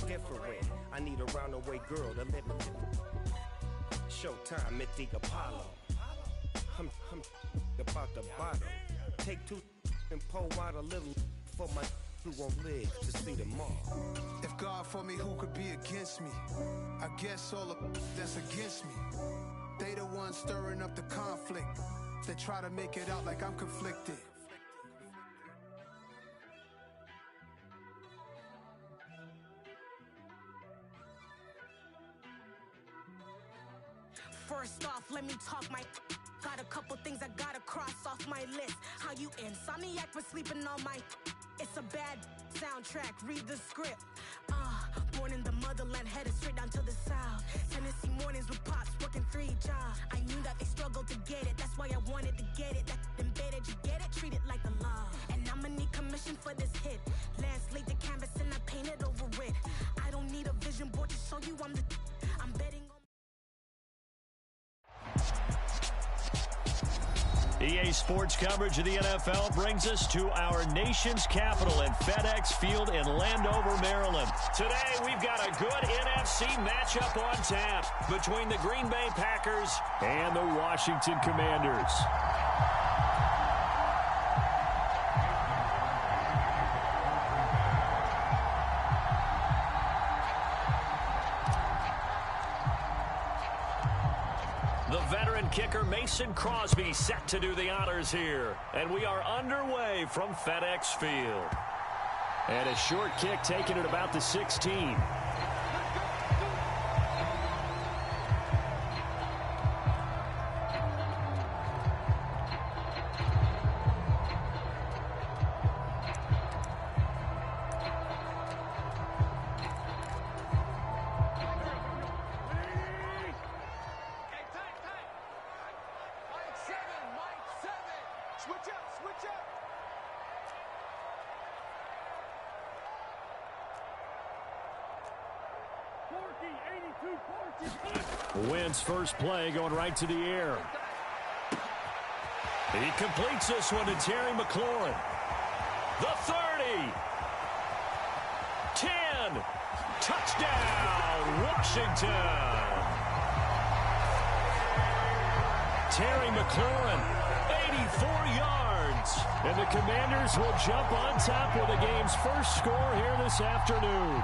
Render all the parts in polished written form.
be different. I need a round-the-way girl to let me. Showtime, Mythic Apollo. I'm about the bottom. Take two and pour out a little for my who won't live to see tomorrow. If God for me, who could be against me? I guess all of that's against me. They the ones stirring up the conflict. They try to make it out like I'm conflicted. First off, let me talk my. Got a couple things I gotta cross off my list. How you insomniac for sleeping on my. It's a bad soundtrack, read the script. Born in the motherland, headed straight down to the south. Tennessee mornings with pops, working 3 jobs. I knew that they struggled to get it, that's why I wanted to get it. That embedded, you get it, treat it like the law. And I'ma need commission for this hit. Lance laid the canvas and I painted over it. I don't need a vision board to show you I'm betting on. EA Sports coverage of the NFL brings us to our nation's capital at FedEx Field in Landover, Maryland. Today, we've got a good NFC matchup on tap between the Green Bay Packers and the Washington Commanders. The veteran kicker Mason Crosby set to do the honors here. And we are underway from FedEx Field. And a short kick taken at about the 16. Wentz first play going right to the air. He completes this one to Terry McLaurin. The 30. 10. Touchdown, Washington. Terry McLaurin, 84 yards. And the Commanders will jump on top with the game's first score here this afternoon.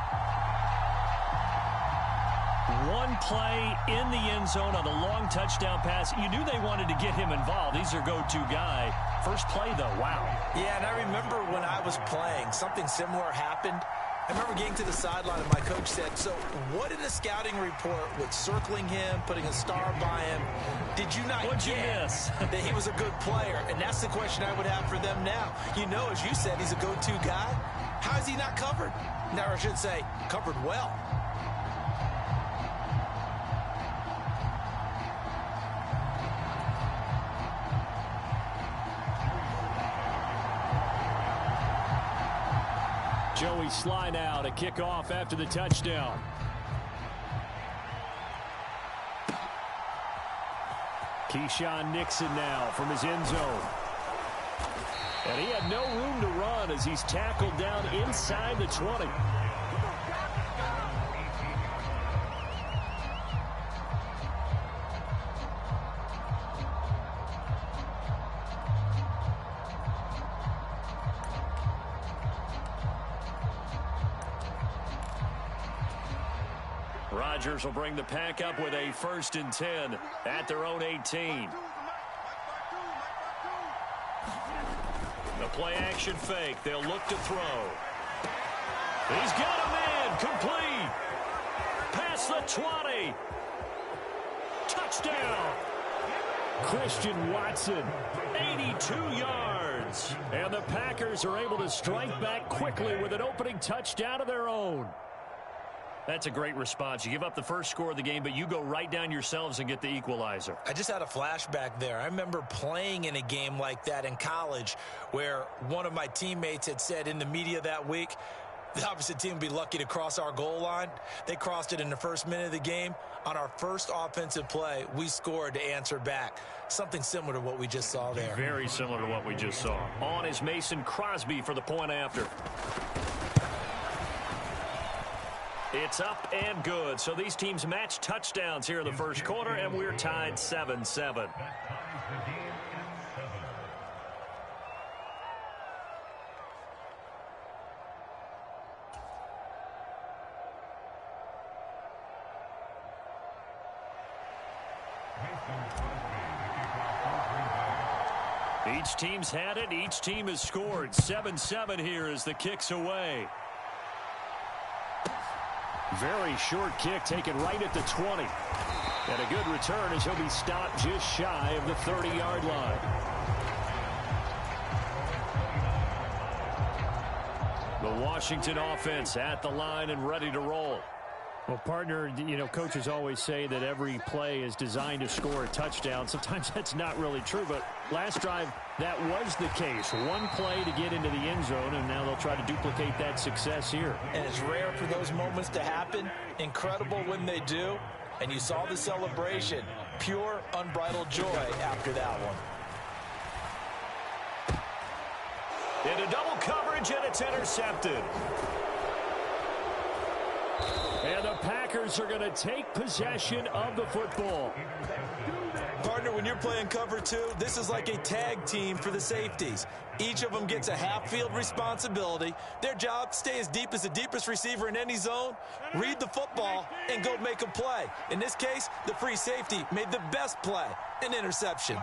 One play in the end zone on the long touchdown pass. You knew they wanted to get him involved. He's their go-to guy. First play, though, wow. Yeah, and I remember when I was playing, something similar happened. I remember getting to the sideline and my coach said, so what in the scouting report with circling him, putting a star by him, did you not get that he was a good player? And that's the question I would have for them now. You know, as you said, he's a go-to guy. How is he not covered? Now, I should say, covered well. Joey Sly now to kick off after the touchdown. Keyshawn Nixon now from his end zone. And he had no room to run as he's tackled down inside the 20. Rodgers will bring the pack up with a 1st and 10 at their own 18. The play action fake. They'll look to throw. He's got a man. Complete. Past the 20. Touchdown. Christian Watson, 82 yards. And the Packers are able to strike back quickly with an opening touchdown of their own. That's a great response. You give up the first score of the game, but you go right down yourselves and get the equalizer. I just had a flashback there. I remember playing in a game like that in college where one of my teammates had said in the media that week, the opposite team would be lucky to cross our goal line. They crossed it in the first minute of the game. On our first offensive play, we scored to answer back. Something similar to what we just saw there. Very similar to what we just saw. On is Mason Crosby for the point after. It's up and good. So these teams match touchdowns here in the first quarter, and we're tied 7-7. Each team's had it. Each team has scored. 7-7 here as the kick's away. Very short kick taken right at the 20. And a good return as he'll be stopped just shy of the 30-yard line. The Washington offense at the line and ready to roll. Well, partner, you know, coaches always say that every play is designed to score a touchdown. Sometimes that's not really true, but last drive, that was the case. One play to get into the end zone, and now they'll try to duplicate that success here. And it's rare for those moments to happen. Incredible when they do. And you saw the celebration. Pure, unbridled joy after that one. Into double coverage, and it's intercepted. And the Packers are going to take possession of the football. Partner, when you're playing cover two, this is like a tag team for the safeties. Each of them gets a half-field responsibility. Their job, stay as deep as the deepest receiver in any zone, read the football, and go make a play. In this case, the free safety made the best play, an interception.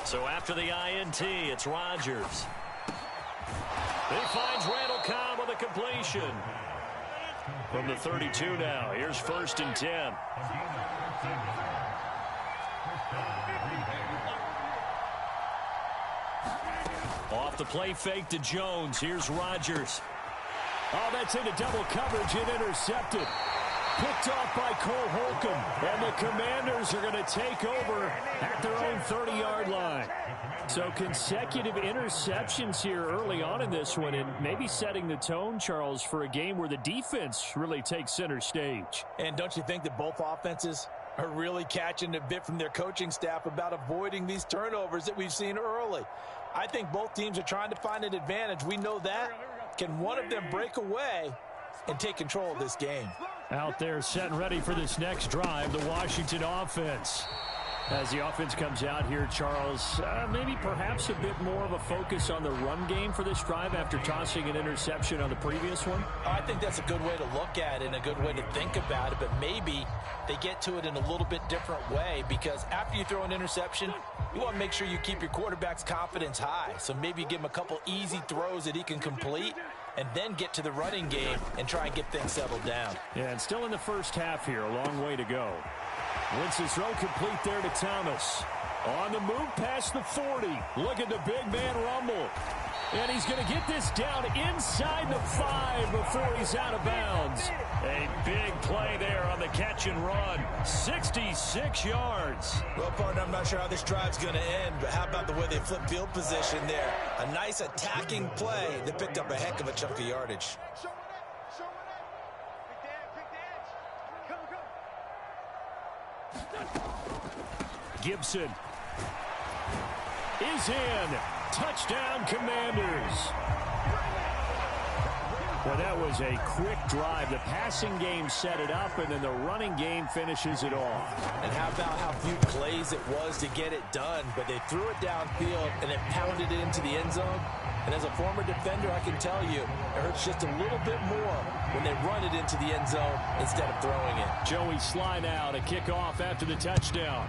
So after the INT, it's Rodgers. He finds Randall Cobb with a completion. From the 32 now, here's 1st and 10. Off the play fake to Jones. Here's Rodgers. Oh, that's into double coverage and intercepted. Picked off by Cole Holcomb. And the Commanders are going to take over at their own 30-yard line. So consecutive interceptions here early on in this one, and maybe setting the tone, Charles, for a game where the defense really takes center stage. And don't you think that both offenses are really catching a bit from their coaching staff about avoiding these turnovers that we've seen early? I think both teams are trying to find an advantage. We know that. Can one of them break away and take control of this game? Out there set and ready for this next drive, the Washington offense. As the offense comes out here, Charles, maybe perhaps a bit more of a focus on the run game for this drive after tossing an interception on the previous one? I think that's a good way to look at it and a good way to think about it, but maybe they get to it in a little bit different way, because after you throw an interception, you want to make sure you keep your quarterback's confidence high. So maybe give him a couple easy throws that he can complete, and then get to the running game and try and get things settled down. Yeah, and still in the first half here, a long way to go. Winston's throw complete there to Thomas. On the move past the 40. Look at the big man rumble. And he's going to get this down inside the 5 before he's out of bounds. A big play there on the catch and run. 66 yards. Well, partner, I'm not sure how this drive's going to end, but how about the way they flip field position there? A nice attacking play that picked up a heck of a chunk of yardage. Gibson is in. Touchdown, Commanders. Well, that was a quick drive. The passing game set it up, and then the running game finishes it off. And how about how few plays it was to get it done, but they threw it downfield and then pounded it into the end zone. And as a former defender, I can tell you, it hurts just a little bit more when they run it into the end zone instead of throwing it. Joey Sly now to kick off after the touchdown.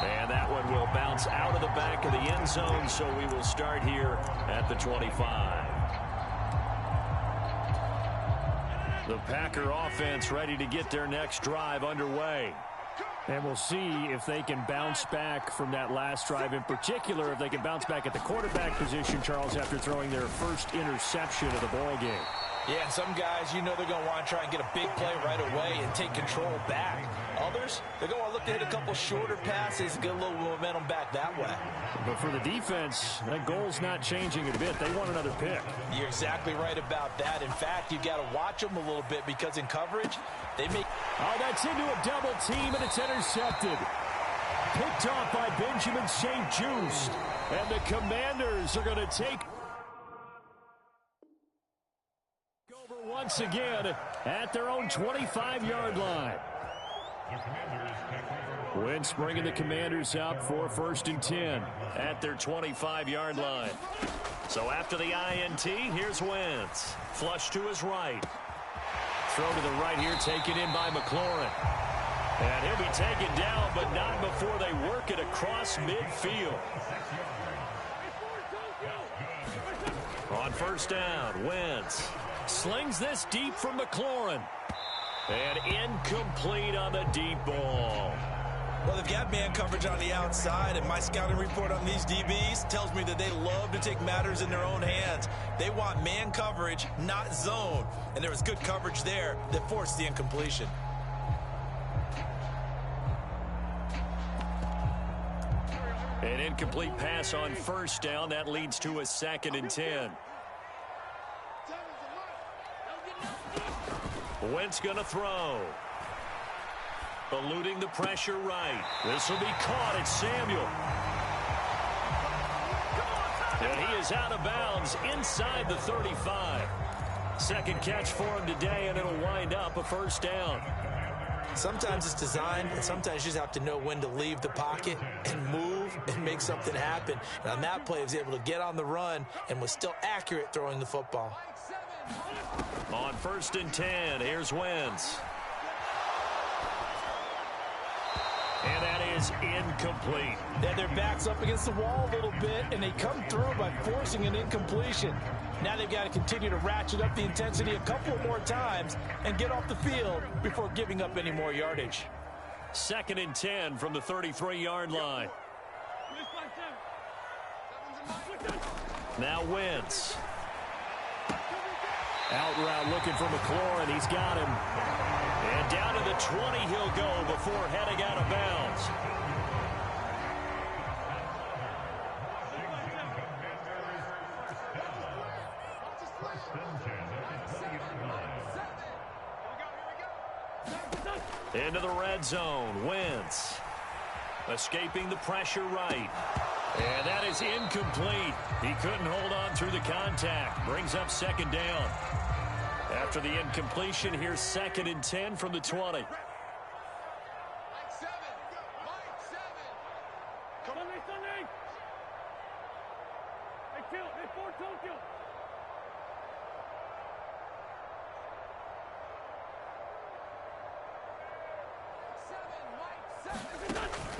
And that one will bounce out of the back of the end zone, so we will start here at the 25. The Packer offense ready to get their next drive underway. And we'll see if they can bounce back from that last drive, in particular, if they can bounce back at the quarterback position, Charles, after throwing their first interception of the ball game. Yeah, and some guys, you know they're going to want to try and get a big play right away and take control back. Others, they're going to look to hit a couple shorter passes and get a little momentum back that way. But for the defense, that goal's not changing a bit. They want another pick. You're exactly right about that. In fact, you've got to watch them a little bit, because in coverage, they make... Oh, that's into a double team, and it's intercepted. Picked off by Benjamin St. Juste. And the Commanders are going to take once again at their own 25-yard line. Wentz bringing the Commanders up for 1st and 10 at their 25-yard line. So after the INT, here's Wentz. Flush to his right. Throw to the right here, taken in by McLaurin. And he'll be taken down, but not before they work it across midfield. On 1st down, Wentz slings this deep from McLaurin. And incomplete on the deep ball. Well, they've got man coverage on the outside, and my scouting report on these DBs tells me that they love to take matters in their own hands. They want man coverage, not zone. And there was good coverage there that forced the incompletion. An incomplete pass on 1st down. That leads to a 2nd and 10. Wentz going to throw. Eluding the pressure right. This will be caught. It's Samuel. And he is out of bounds inside the 35. Second catch for him today, and it'll wind up a 1st down. Sometimes it's designed, and sometimes you just have to know when to leave the pocket and move and make something happen. And on that play, he was able to get on the run and was still accurate throwing the football. On 1st and 10, here's Wentz. And that is incomplete. They had their backs up against the wall a little bit, and they come through by forcing an incompletion. Now they've got to continue to ratchet up the intensity a couple more times and get off the field before giving up any more yardage. 2nd and 10 from the 33-yard line. Now Wentz. Out route looking for McLaurin. He's got him. And down to the 20 he'll go before heading out of bounds. Into the red zone. Wentz escaping the pressure right. And that is incomplete. He couldn't hold on through the contact. Brings up 2nd down. After the incompletion, here's 2nd and 10 from the 20.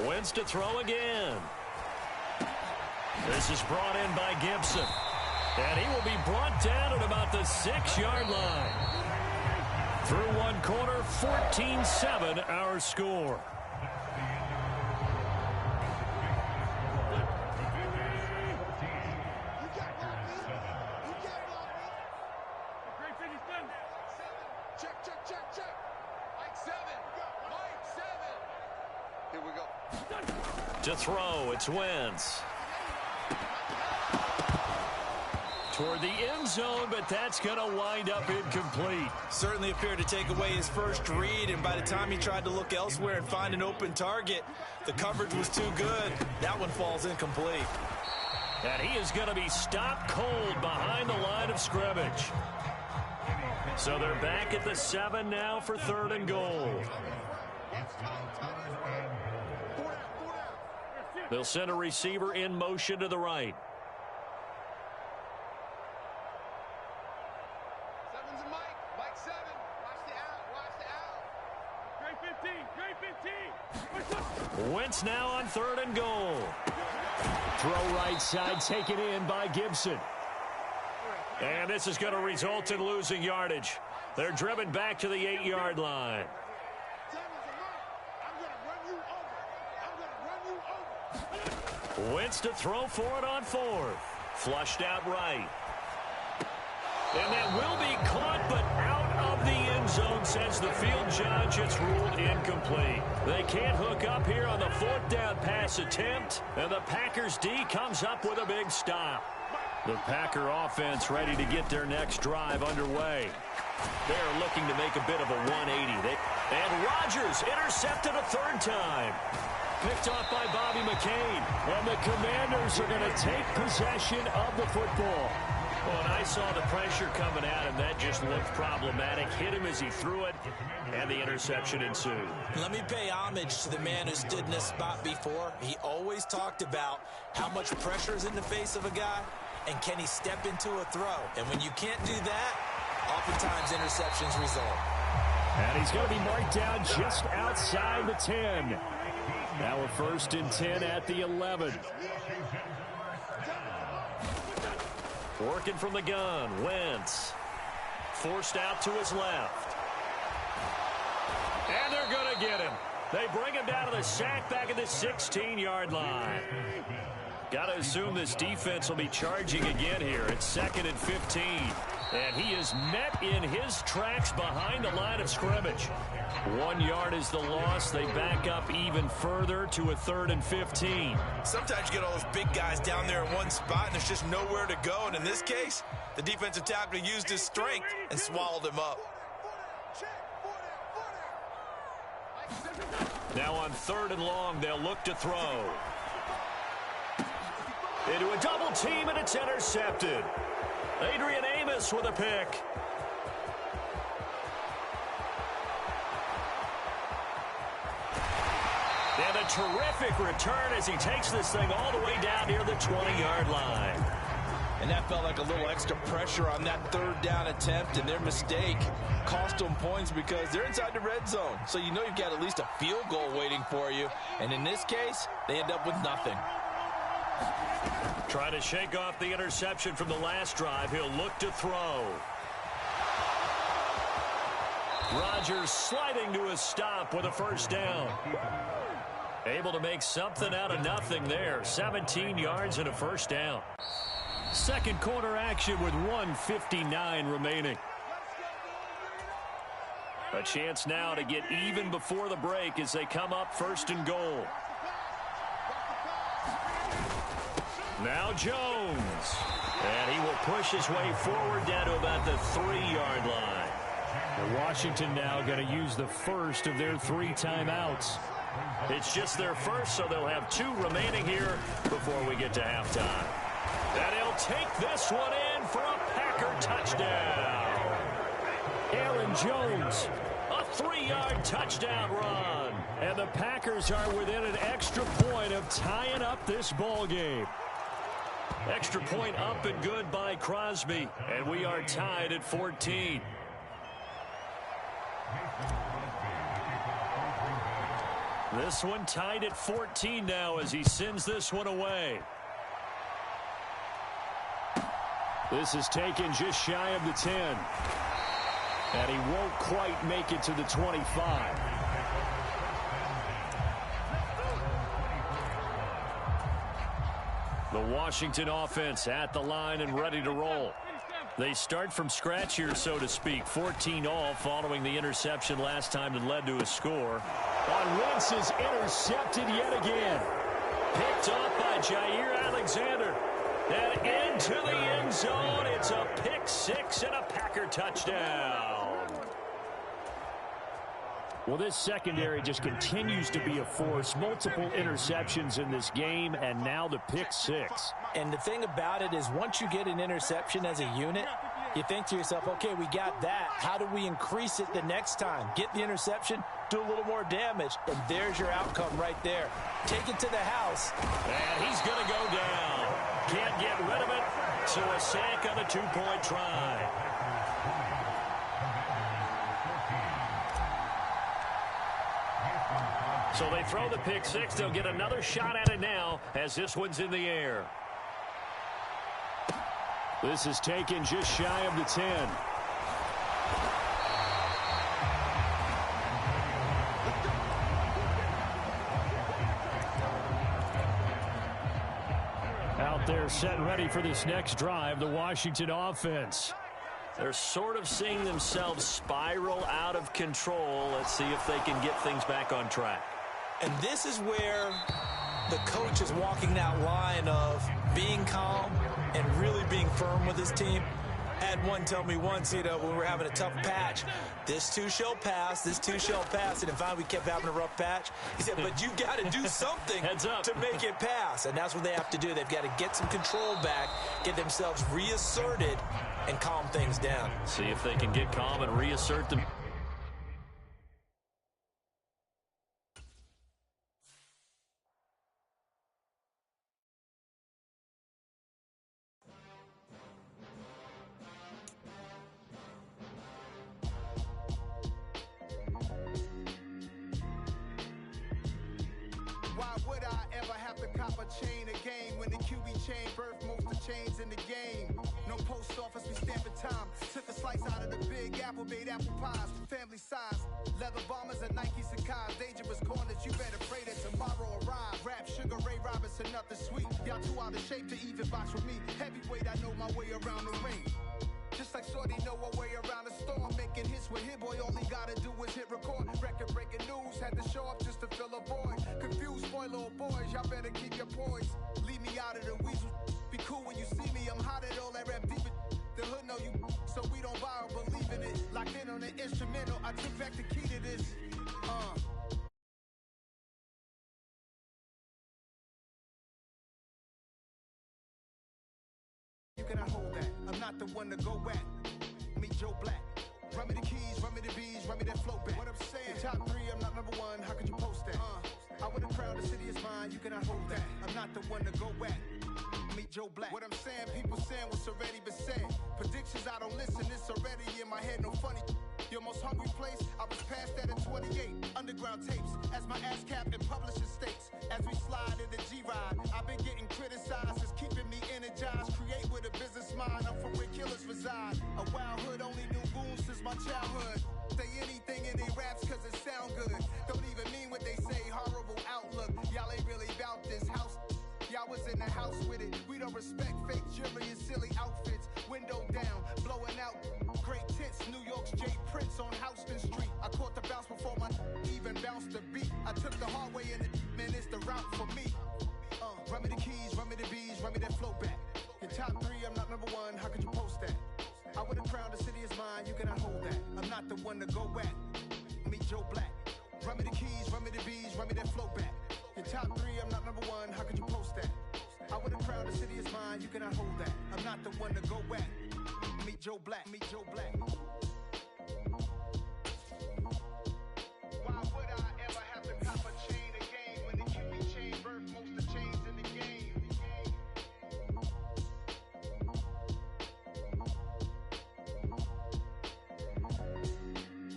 Wentz to throw again. This is brought in by Gibson. And he will be brought down at about the 6-yard line. Through one quarter, 14-7 our score. To throw, it's Wentz. Toward the end zone, but that's going to wind up incomplete. Certainly appeared to take away his first read, and by the time he tried to look elsewhere and find an open target, the coverage was too good. That one falls incomplete. And he is going to be stopped cold behind the line of scrimmage. So they're back at the 7 now for 3rd and goal. They'll send a receiver in motion to the right. Wentz now on 3rd and goal. Throw right side, taken in by Gibson. And this is going to result in losing yardage. They're driven back to the 8-yard line. Wentz to throw for it on 4th. Flushed out right. And that will be caught, but out of the end zone since the field judge it's ruled incomplete. They can't hook up here on the 4th down pass attempt, and the Packers D comes up with a big stop. The Packer offense ready to get their next drive underway. They're looking to make a bit of a 180. And Rodgers intercepted a 3rd time. Picked off by Bobby McCain. And the Commanders are going to take possession of the football. Well, and I saw the pressure coming at him. That just looked problematic. Hit him as he threw it, and the interception ensued. Let me pay homage to the man who stood in this spot before. He always talked about how much pressure is in the face of a guy, and can he step into a throw. And when you can't do that, oftentimes interceptions result. And he's going to be marked down just outside the 10. Now a 1st and 10 at the 11. Working from the gun, Wentz. Forced out to his left. And they're going to get him. They bring him down to the sack back at the 16-yard line. Got to assume this defense will be charging again here. It's 2nd and 15. And he is met in his tracks behind the line of scrimmage. 1 yard is the loss. They back up even further to a 3rd and 15. Sometimes you get all those big guys down there in one spot, and there's just nowhere to go. And in this case, the defensive tackle used his strength and swallowed him up. Now on 3rd and long, they'll look to throw. Into a double team, and it's intercepted. Adrian Amos with a pick. And a terrific return as he takes this thing all the way down near the 20-yard line. And that felt like a little extra pressure on that 3rd down attempt, and their mistake cost them points because they're inside the red zone. So you know you've got at least a field goal waiting for you. And in this case, they end up with nothing. Trying to shake off the interception from the last drive. He'll look to throw. Rodgers sliding to a stop with a 1st down. Able to make something out of nothing there. 17 yards and a 1st down. Second quarter action with 1:59 remaining. A chance now to get even before the break as they come up 1st and goal. Now Jones. And he will push his way forward down to about the 3-yard line. And Washington now going to use the 1st of their 3 timeouts. It's just their 1st, so they'll have 2 remaining here before we get to halftime. And he'll take this one in for a Packer touchdown. Aaron Jones, a 3-yard touchdown run. And the Packers are within an extra point of tying up this ball game. Extra point up and good by Crosby. And we are tied at 14. This one tied at 14 now as he sends this one away. This is taken just shy of the 10. And he won't quite make it to the 25. The Washington offense at the line and ready to roll. They start from scratch here, so to speak. 14-all following the interception last time that led to a score. On Wentz is intercepted yet again. Picked off by Jair Alexander. And into the end zone. It's a pick 6 and a Packer touchdown. Well, this secondary just continues to be a force. Multiple interceptions in this game, and now the pick 6. And the thing about it is once you get an interception as a unit, you think to yourself, okay, we got that. How do we increase it the next time? Get the interception, do a little more damage, and there's your outcome right there. Take it to the house. And he's going to go down. Can't get rid of it, so a sack on the 2-point try. So they throw the pick 6. They'll get another shot at it now as this one's in the air. This is taken just shy of the 10. Out there set ready for this next drive, the Washington offense. They're sort of seeing themselves spiral out of control. Let's see if they can get things back on track. And this is where the coach is walking that line of being calm and really being firm with his team. Had one tell me once, when we were having a tough patch, this too shall pass, this too shall pass. And finally, we kept having a rough patch. He said, but you got to do something to make it pass. And that's what they have to do. They've got to get some control back, get themselves reasserted, and calm things down. See if they can get calm and reassert them. Why would I ever have to cop a chain again when the QB chain birthed most of the chains in the game? No post office, we stamping time. Took a slice out of the big apple, made apple pies for family size. Leather bombers and Nike Sacai's. Dangerous corners, you better pray that tomorrow arrive. Rap, Sugar Ray Robinson, nothing sweet. Y'all too out of shape to even box with me. Heavyweight, I know my way around the ring. Just like Shorty know her way around the storm. Making hits with Hit Boy, all he gotta do is hit record. Record breaking news, had to show up just to fill a void. Confused boy, little boys, y'all better keep your poise. Leave me out of the weasel. Be cool when you see me, I'm hot at all that rap deep. The hood know you, so we don't buy or believe in it. Locked in on the instrumental, I took back the key to this. You cannot hold that, I'm not the one to go at. Meet Joe Black. Run me the keys, run me the bees, run me that flow back. What I'm saying, top 3, I'm not number 1, how could you post that? I would have crowd, the city is mine, you cannot hold that. I'm not the one to go at. Meet Joe Black. What I'm saying, people saying what's already been said. Predictions, I don't listen, it's already in my head, no funny. Your most hungry place, I was past that at 28. Underground tapes, as my ass cap in publishing states. As we slide in the G-Ride, I've been getting criticized, it's keeping me energized. Create with a business mind, I'm from where killers reside. A wild hood, only knew goons since my childhood. Say anything in they raps cause it sound good. Don't even mean what they say, horrible outlook. Y'all ain't really about this house. Y'all was in the house with it. We don't respect fake jewelry and silly outfits. Window down, blowing out. Great tits, New York's J. Prince on Houston Street. I caught the bounce before my even bounced the beat. I took the hard way in it, man, it's the route for me. Run me the keys, run me the bees, run me that flow back. Your top 3, I'm not number 1, how could you post that? I would have crowned, the city is mine, you cannot hold that. I'm not the one to go at. Meet Joe Black. Run me the keys, run me the bees, run me that flow back. Your top 3, I'm not number 1, how could you post that? I would have crowned, the city is mine, you cannot hold that. I'm not the one to go at. Meet Joe Black, meet Joe Black. Why would I ever have to cop a chain again when the QB chain birthed most of the chains in the game?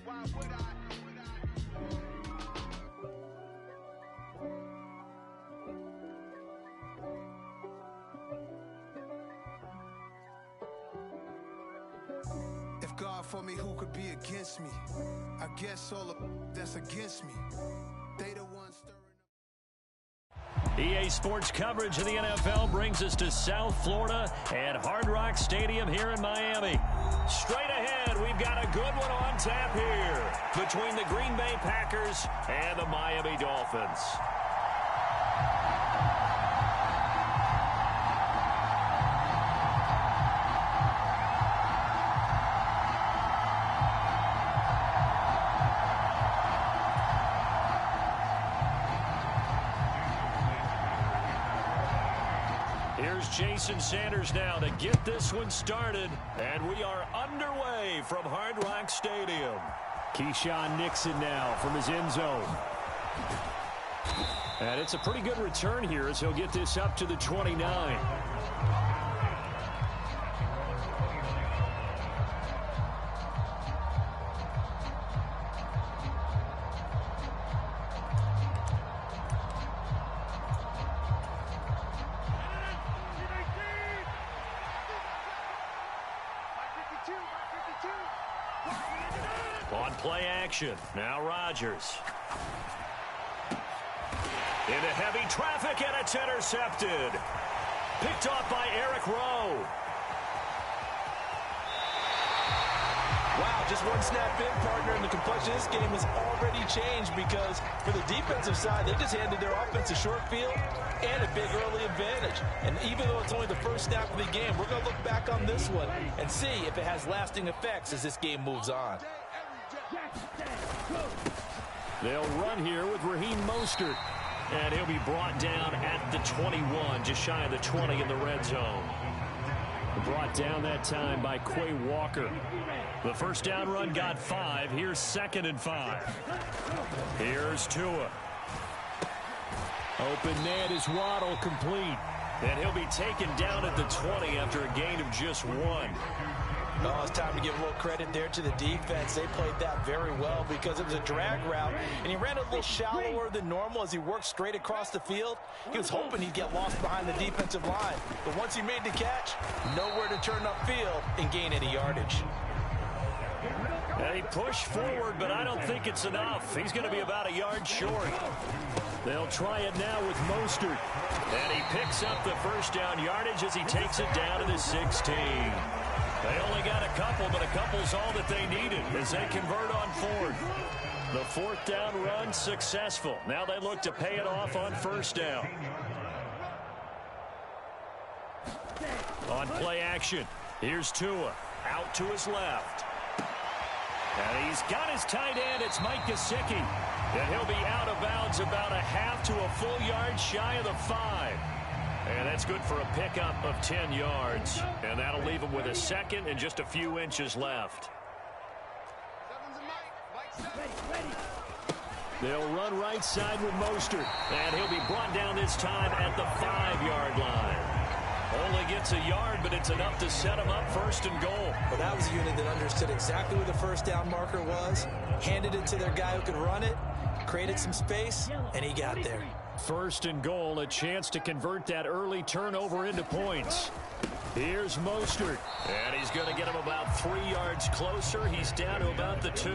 Why would I? If God for me, who could be against me? I guess all of that's against me. They the ones stirring up. EA Sports coverage of the NFL brings us to South Florida and Hard Rock Stadium here in Miami. Straight ahead, we've got a good one on tap here between the Green Bay Packers and the Miami Dolphins. Here's Jason Sanders now to get this one started, and we are underway from Hard Rock Stadium. Keyshawn Nixon now from his end zone. And it's a pretty good return here as he'll get this up to the 29. On play action, now Rodgers. Into heavy traffic, and it's intercepted. Picked off by Eric Rowe. Wow, just one snap in, partner, and the complexion of this game has already changed because for the defensive side, they just handed their offense a short field and a big early advantage. And even though it's only the first snap of the game, we're going to look back on this one and see if it has lasting effects as this game moves on. They'll run here with Raheem Mostert. And he'll be brought down at the 21, just shy of the 20 in the red zone. Brought down that time by Quay Walker. The first down run got 5. Here's 2nd and 5. Here's Tua. Open man is Waddle, complete. And he'll be taken down at the 20 after a gain of just 1. Oh, it's time to give a little credit there to the defense. They played that very well because it was a drag route, and he ran a little shallower than normal as he worked straight across the field. He was hoping he'd get lost behind the defensive line, but once he made the catch, nowhere to turn upfield and gain any yardage. And he pushed forward, but I don't think it's enough. He's going to be about a yard short. They'll try it now with Mostert. And he picks up the first down yardage as he takes it down to the 16. They only got a couple, but a couple's all that they needed as they convert on 4th. The 4th down run successful. Now they look to pay it off on 1st down. On play action, here's Tua out to his left. And he's got his tight end. It's Mike Gesicki. And he'll be out of bounds about a half to a full yard shy of the 5. And that's good for a pickup of 10 yards. And that'll leave him with a 2nd and just a few inches left. They'll run right side with Mostert. And he'll be brought down this time at the 5-yard line. Only gets a yard, but it's enough to set him up 1st and goal. Well, that was a unit that understood exactly where the first down marker was, handed it to their guy who could run it, created some space, and he got there. 1st and goal, a chance to convert that early turnover into points. Here's Mostert, and he's going to get him about 3 yards closer. He's down to about the 2.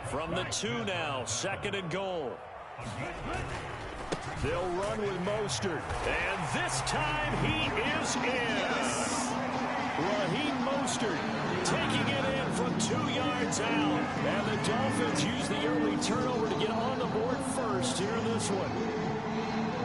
From the 2 now, 2nd and goal. They'll run with Mostert, and this time he is in. Raheem Mostert taking it in from 2 yards out. And the Dolphins use the early turnover to get on the board first here in this one.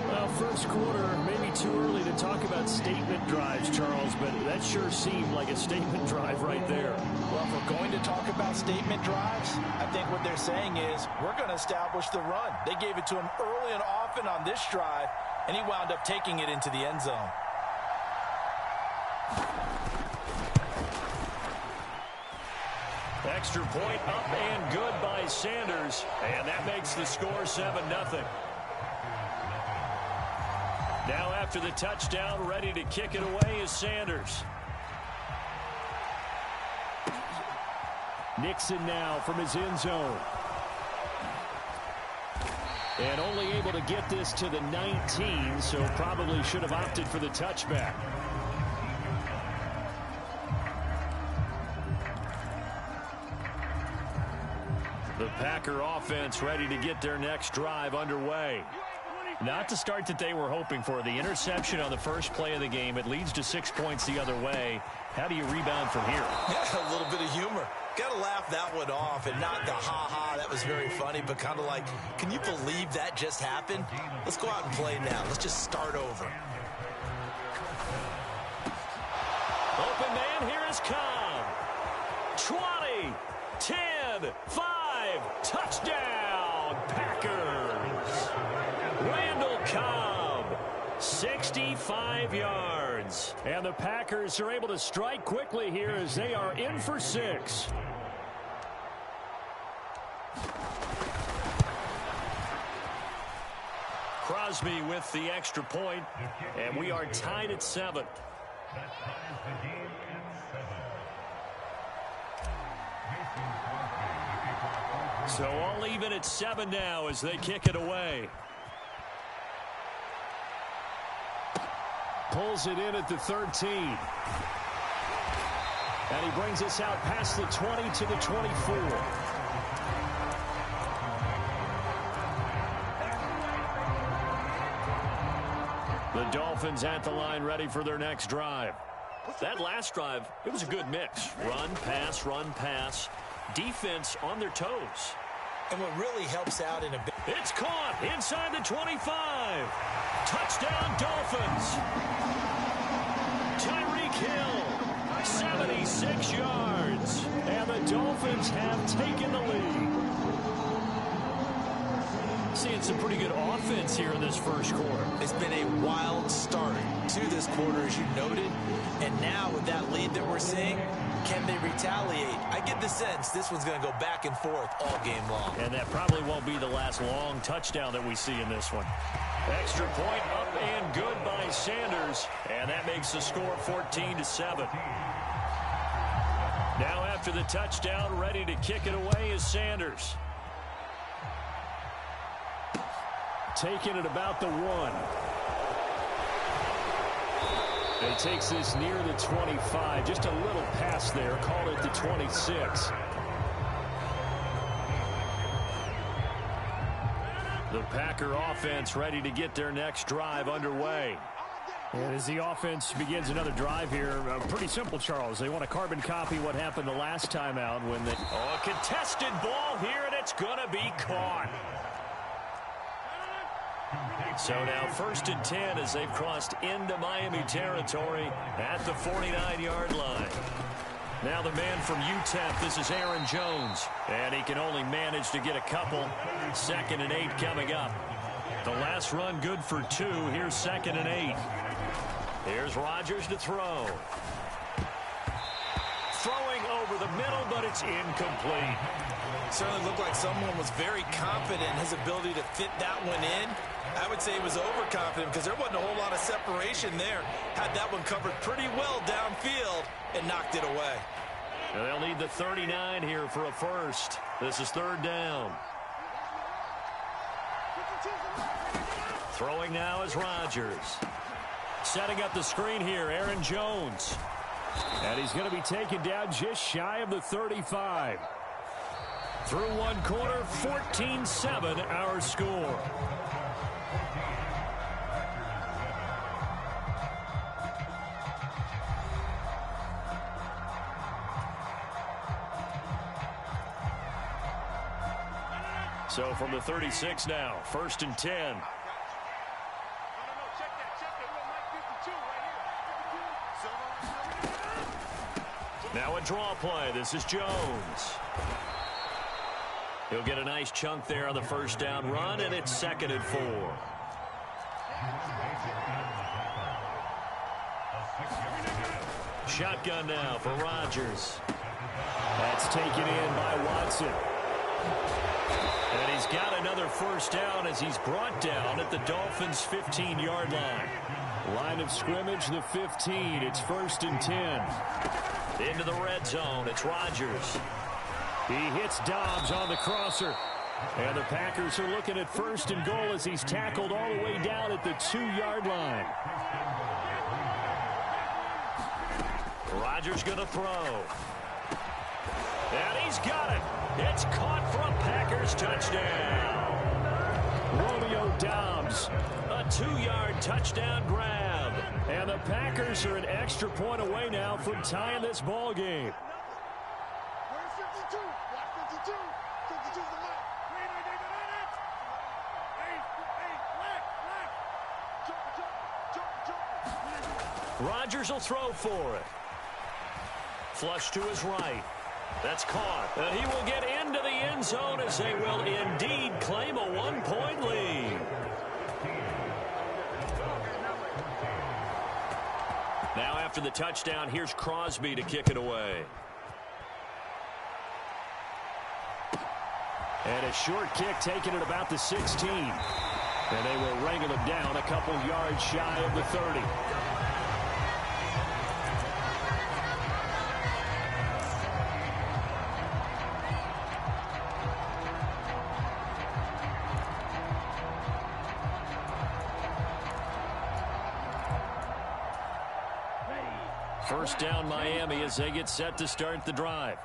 Well, first quarter, maybe too early to talk about statement drives, Charles, but that sure seemed like a statement drive right there. Well, if we're going to talk about statement drives, I think what they're saying is we're going to establish the run. They gave it to him early and often on this drive, and he wound up taking it into the end zone. Extra point up and good by Sanders, and that makes the score 7-0. Now after the touchdown, ready to kick it away is Sanders. Nixon now from his end zone. And only able to get this to the 19, so probably should have opted for the touchback. The Packer offense ready to get their next drive underway. Not the start that they were hoping for. The interception on the first play of the game. It leads to 6 points the other way. How do you rebound from here? Yeah, a little bit of humor. Got to laugh that one off and not the ha-ha. That was very funny, but kind of like, can you believe that just happened? Let's go out and play now. Let's just start over. Open man, here is Cobb. 20, 10, 5, touchdown, Packers. Randall Cobb, 65 yards. And the Packers are able to strike quickly here as they are in for 6. Crosby with the extra point, and we are tied at 7. So all even at 7 now as they kick it away. Pulls it in at the 13. And he brings us out past the 20 to the 24. The Dolphins at the line ready for their next drive. that last drive, it was a good mix. Run, pass, defense on their toes. And what really helps out in a bit. It's caught inside the 25. Touchdown, Dolphins. Tyreek Hill, 76 yards. And the Dolphins have taken the lead. Seeing some pretty good offense here in this first quarter. It's been a wild start to this quarter, as you noted. And now with that lead that we're seeing, can they retaliate? I get the sense this one's going to go back and forth all game long. And that probably won't be the last long touchdown that we see in this one. Extra point up and good by Sanders. And that makes the score 14-7. Now after the touchdown, ready to kick it away is Sanders. Taking it about the 1. And he takes this near the 25. Just a little pass there. Call it the 26. The Packer offense ready to get their next drive underway. And as the offense begins another drive here, pretty simple, Charles. They want to carbon copy what happened the last time out when they... Oh, a contested ball here, and it's going to be caught. So now 1st and 10 as they've crossed into Miami territory at the 49-yard line. Now the man from UTEP, this is Aaron Jones. And he can only manage to get a couple. 2nd and 8 coming up. The last run good for 2. Here's 2nd and 8. Here's Rodgers to throw. Throwing over the middle, but it's incomplete. Certainly looked like someone was very confident in his ability to fit that one in. I would say he was overconfident because there wasn't a whole lot of separation there. Had that one covered pretty well downfield and knocked it away. They'll need the 39 here for a first. This is 3rd down. Throwing now is Rodgers. Setting up the screen here, Aaron Jones. And he's going to be taken down just shy of the 35. Through one quarter, 14-7 our score. So from the 36 now, 1st and 10. Now a draw play. This is Jones. He'll get a nice chunk there on the 1st down run, and it's 2nd and 4. Shotgun now for Rodgers. That's taken in by Watson. And he's got another 1st down as he's brought down at the Dolphins' 15-yard line. Line of scrimmage, the 15. It's 1st and 10. Into the red zone. It's Rodgers. He hits Dobbs on the crosser. And the Packers are looking at 1st and goal as he's tackled all the way down at the 2-yard line. Rodgers going to throw. And he's got it. It's caught for a Packers touchdown. Romeo Dobbs, a 2-yard touchdown grab. And the Packers are an extra point away now from tying this ball game. Rodgers will throw for it. Flush to his right. That's caught. And he will get into the end zone as they will indeed claim a 1-point lead. Now after the touchdown, here's Crosby to kick it away. And a short kick taken at about the 16. And they will wrangle him down a couple yards shy of the 30. First down Miami as they get set to start the drive.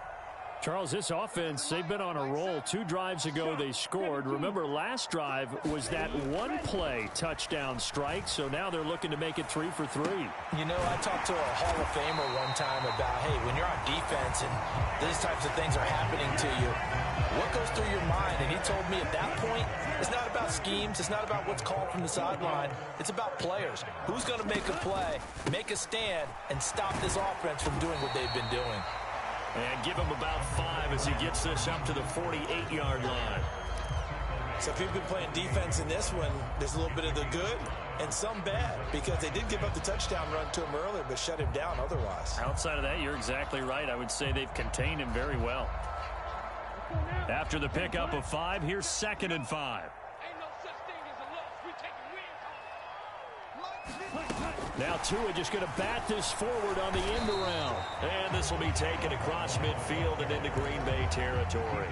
Charles, this offense, they've been on a roll. 2 drives ago they scored. Remember, last drive was that one-play touchdown strike, so now they're looking to make it 3 for 3. You know, I talked to a Hall of Famer one time about, hey, when you're on defense and these types of things are happening to you, what goes through your mind? And he told me at that point, it's not about schemes. It's not about what's called from the sideline. It's about players. Who's going to make a play, make a stand, and stop this offense from doing what they've been doing? And give him about 5 as he gets this up to the 48-yard line. So if you've been playing defense in this one, there's a little bit of the good and some bad, because they did give up the touchdown run to him earlier but shut him down otherwise. Outside of that, you're exactly right. I would say they've contained him very well. After the pickup of 5, here's 2nd and 5. Now Tua just going to bat this forward on the end around. And this will be taken across midfield and into Green Bay territory.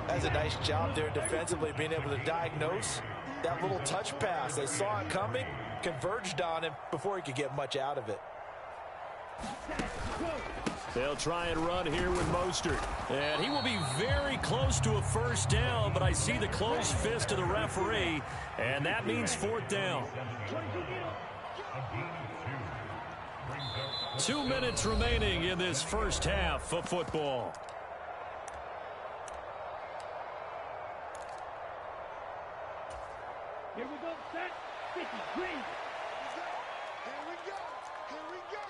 That's a nice job there defensively, being able to diagnose that little touch pass. They saw it coming, converged on him before he could get much out of it. They'll try and run here with Mostert. And he will be very close to a first down, but I see the closed fist of the referee, and that means 4th down. 2 minutes remaining in this first half of football. Here we go, set, 50, green. Here we go. Here we go.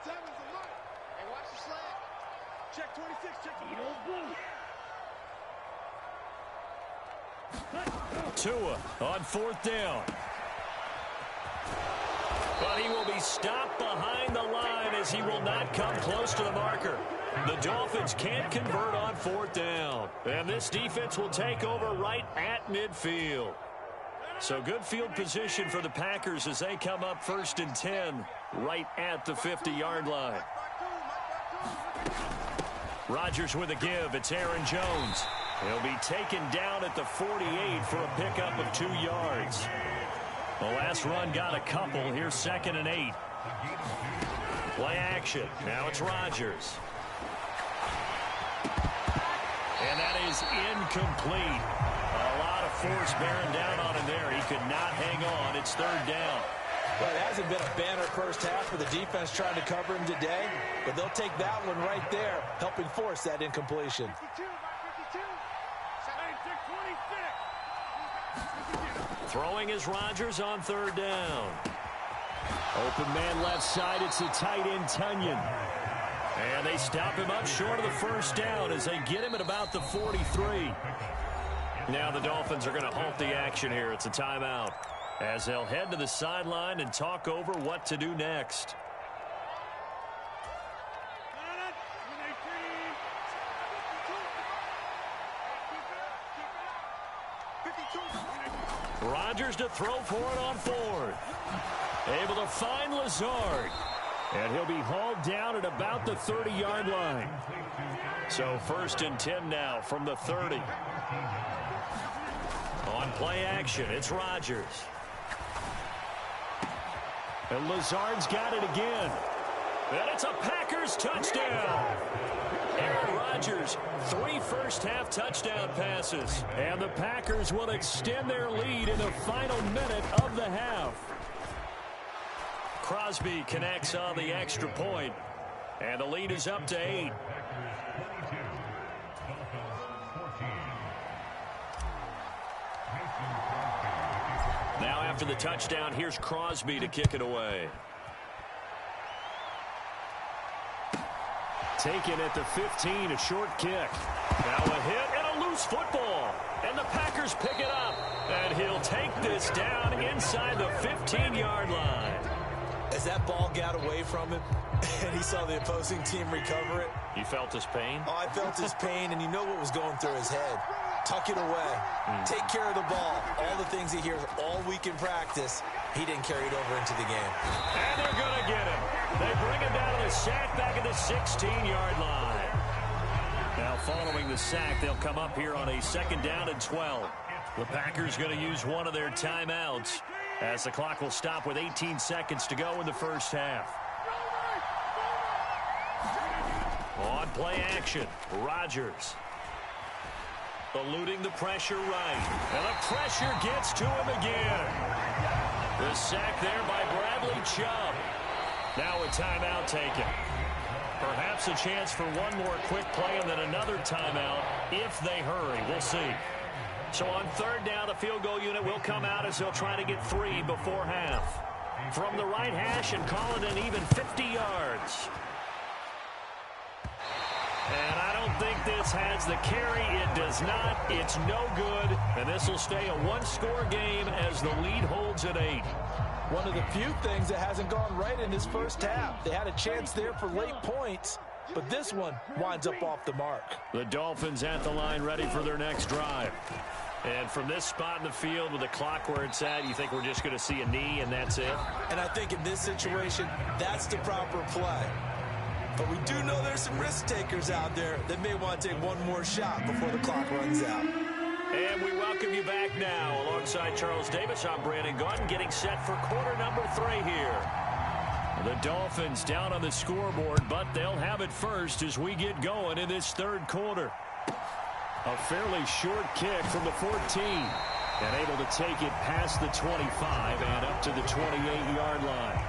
Seven's the mark. Hey, watch the slant. Check 26, check the Blue. Tua on 4th down. But he will be stopped behind the line as he will not come close to the marker. The Dolphins can't convert on 4th down. And this defense will take over right at midfield. So good field position for the Packers as they come up 1st and 10 right at the 50-yard line. Rodgers with a give. It's Aaron Jones. He'll be taken down at the 48 for a pickup of 2 yards. The last run got a couple. Here's 2nd and 8. Play action. Now it's Rodgers. And that is incomplete. A lot of force bearing down on him there. He could not hang on. It's 3rd down. Well, it hasn't been a banner first half for the defense trying to cover him today, but they'll take that one right there, helping force that incompletion. 52, 52. 26. Throwing is Rodgers on 3rd down. Open man left side. It's the tight end, Tunyon. And they stop him up short of the first down as they get him at about the 43. Now the Dolphins are going to halt the action here. It's a timeout as they'll head to the sideline and talk over what to do next. Rodgers to throw for it on 4th. Able to find Lazard. And he'll be hauled down at about the 30-yard line. So 1st and 10 now from the 30. On play action, it's Rodgers. And Lazard's got it again. And it's a Packers touchdown. Aaron Rodgers, 3 first-half touchdown passes. And the Packers will extend their lead in the final minute of the half. Crosby connects on the extra point, and the lead is up to 8. Now after the touchdown, here's Crosby to kick it away. Taken at the 15, a short kick. Now a hit and a loose football. And the Packers pick it up. And he'll take this down inside the 15-yard line. As that ball got away from him and he saw the opposing team recover it. You felt his pain? Oh, I felt his pain, and you know what was going through his head. Tuck it away. Take care of the ball. All the things he hears all week in practice, he didn't carry it over into the game. And they're going to get him. They bring him down to the sack back at the 16-yard line. Now following the sack, they'll come up here on a 2nd down and 12. The Packers going to use one of their timeouts as the clock will stop with 18 seconds to go in the first half. On play action, Rodgers. Eluding the pressure right. And the pressure gets to him again. The sack there by Bradley Chubb. Now a timeout taken. Perhaps a chance for one more quick play and then another timeout if they hurry. We'll see. So on third down, the field goal unit will come out as they'll try to get 3 before half. From the right hash and call it an even 50 yards. And I don't think this has the carry. It does not. It's no good. And this will stay a one-score game as the lead holds at 8. One of the few things that hasn't gone right in this first half. They had a chance there for late points, but this one winds up off the mark. The Dolphins at the line ready for their next drive. And from this spot in the field with the clock where it's at, you think we're just going to see a knee and that's it? And I think in this situation, that's the proper play. But we do know there's some risk takers out there that may want to take one more shot before the clock runs out. And we welcome you back now. Alongside Charles Davis, I'm Brandon Gaudin, getting set for quarter number 3 here. The Dolphins down on the scoreboard, but they'll have it first as we get going in this third quarter. A fairly short kick from the 14. And able to take it past the 25 and up to the 28-yard line.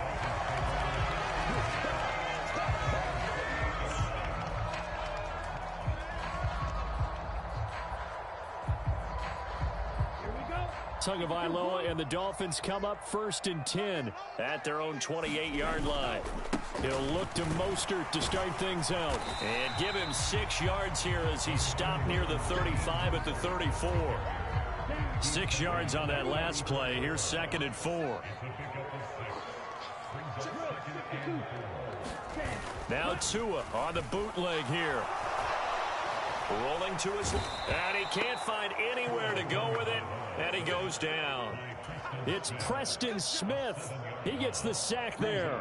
Tagovailoa and the Dolphins come up 1st and 10 at their own 28-yard line. He'll look to Mostert to start things out. And give him 6 yards here as he stopped near the 35 at the 34. 6 yards on that last play. Here's 2nd and 4. Now Tua on the bootleg here. Rolling to his left. And he can't find anywhere to go with it. And he goes down. It's Preston Smith. He gets the sack there.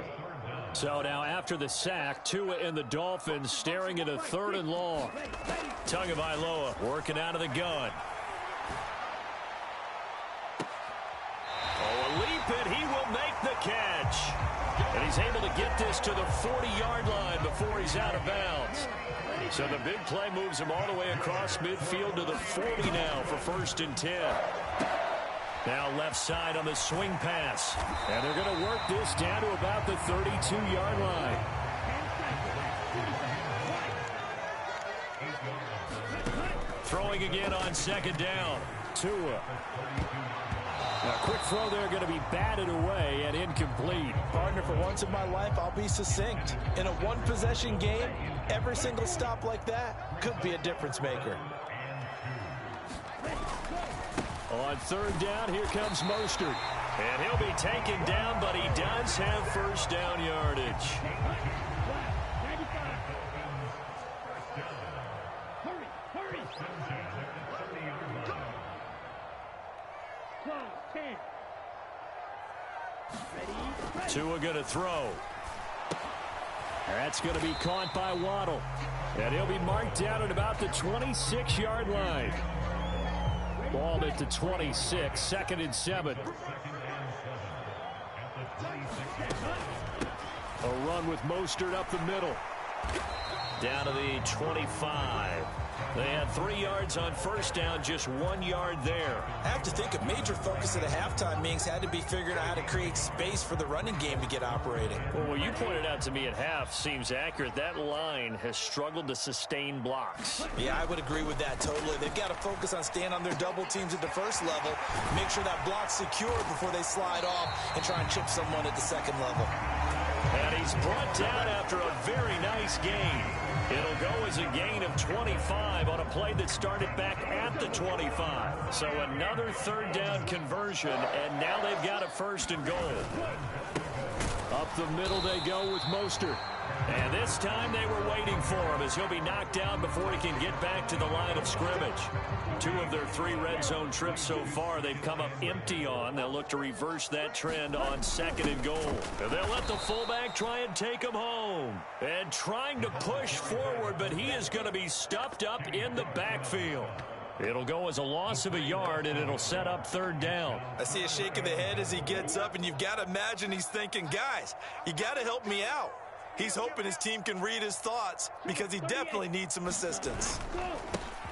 So now after the sack, Tua and the Dolphins staring at a 3rd and long. Tagovailoa working out of the gun. Oh, a leap and he will make the catch. And he's able to get this to the 40-yard line before he's out of bounds. So the big play moves him all the way across midfield to the 40 now for 1st and 10. Now left side on the swing pass. And they're going to work this down to about the 32-yard line. Throwing again on 2nd down. Tua. A quick throw there going to be batted away and incomplete. Partner, for once in my life, I'll be succinct. In a one-possession game, every single stop like that could be a difference maker. On 3rd down, here comes Mostert. And he'll be taken down, but he does have 1st down yardage. Tua going to throw. That's going to be caught by Waddle. And he'll be marked down at about the 26-yard line. Ball at the 26, 2nd and 7. A run with Mostert up the middle. Down to the 25. They had 3 yards on 1st down, just 1 yard there. I have to think a major focus at a halftime means had to be figuring out how to create space for the running game to get operating. Well, what you pointed out to me at half seems accurate. That line has struggled to sustain blocks. Yeah, I would agree with that totally. They've got to focus on staying on their double teams at the 1st level, make sure that block's secure before they slide off and try and chip someone at the 2nd level. And he's brought down after a very nice gain. It'll go as a gain of 25 on a play that started back at the 25. So another 3rd down conversion, and now they've got a 1st and goal. Up the middle they go with Mostert. And this time they were waiting for him as he'll be knocked down before he can get back to the line of scrimmage. 2 of their 3 red zone trips so far they've come up empty on. They'll look to reverse that trend on 2nd and goal. And they'll let the fullback try and take him home. And trying to push forward, but he is going to be stuffed up in the backfield. It'll go as a loss of a yard, and it'll set up 3rd down. I see a shake of the head as he gets up, and you've got to imagine he's thinking, guys, you got to help me out. He's hoping his team can read his thoughts because he definitely needs some assistance.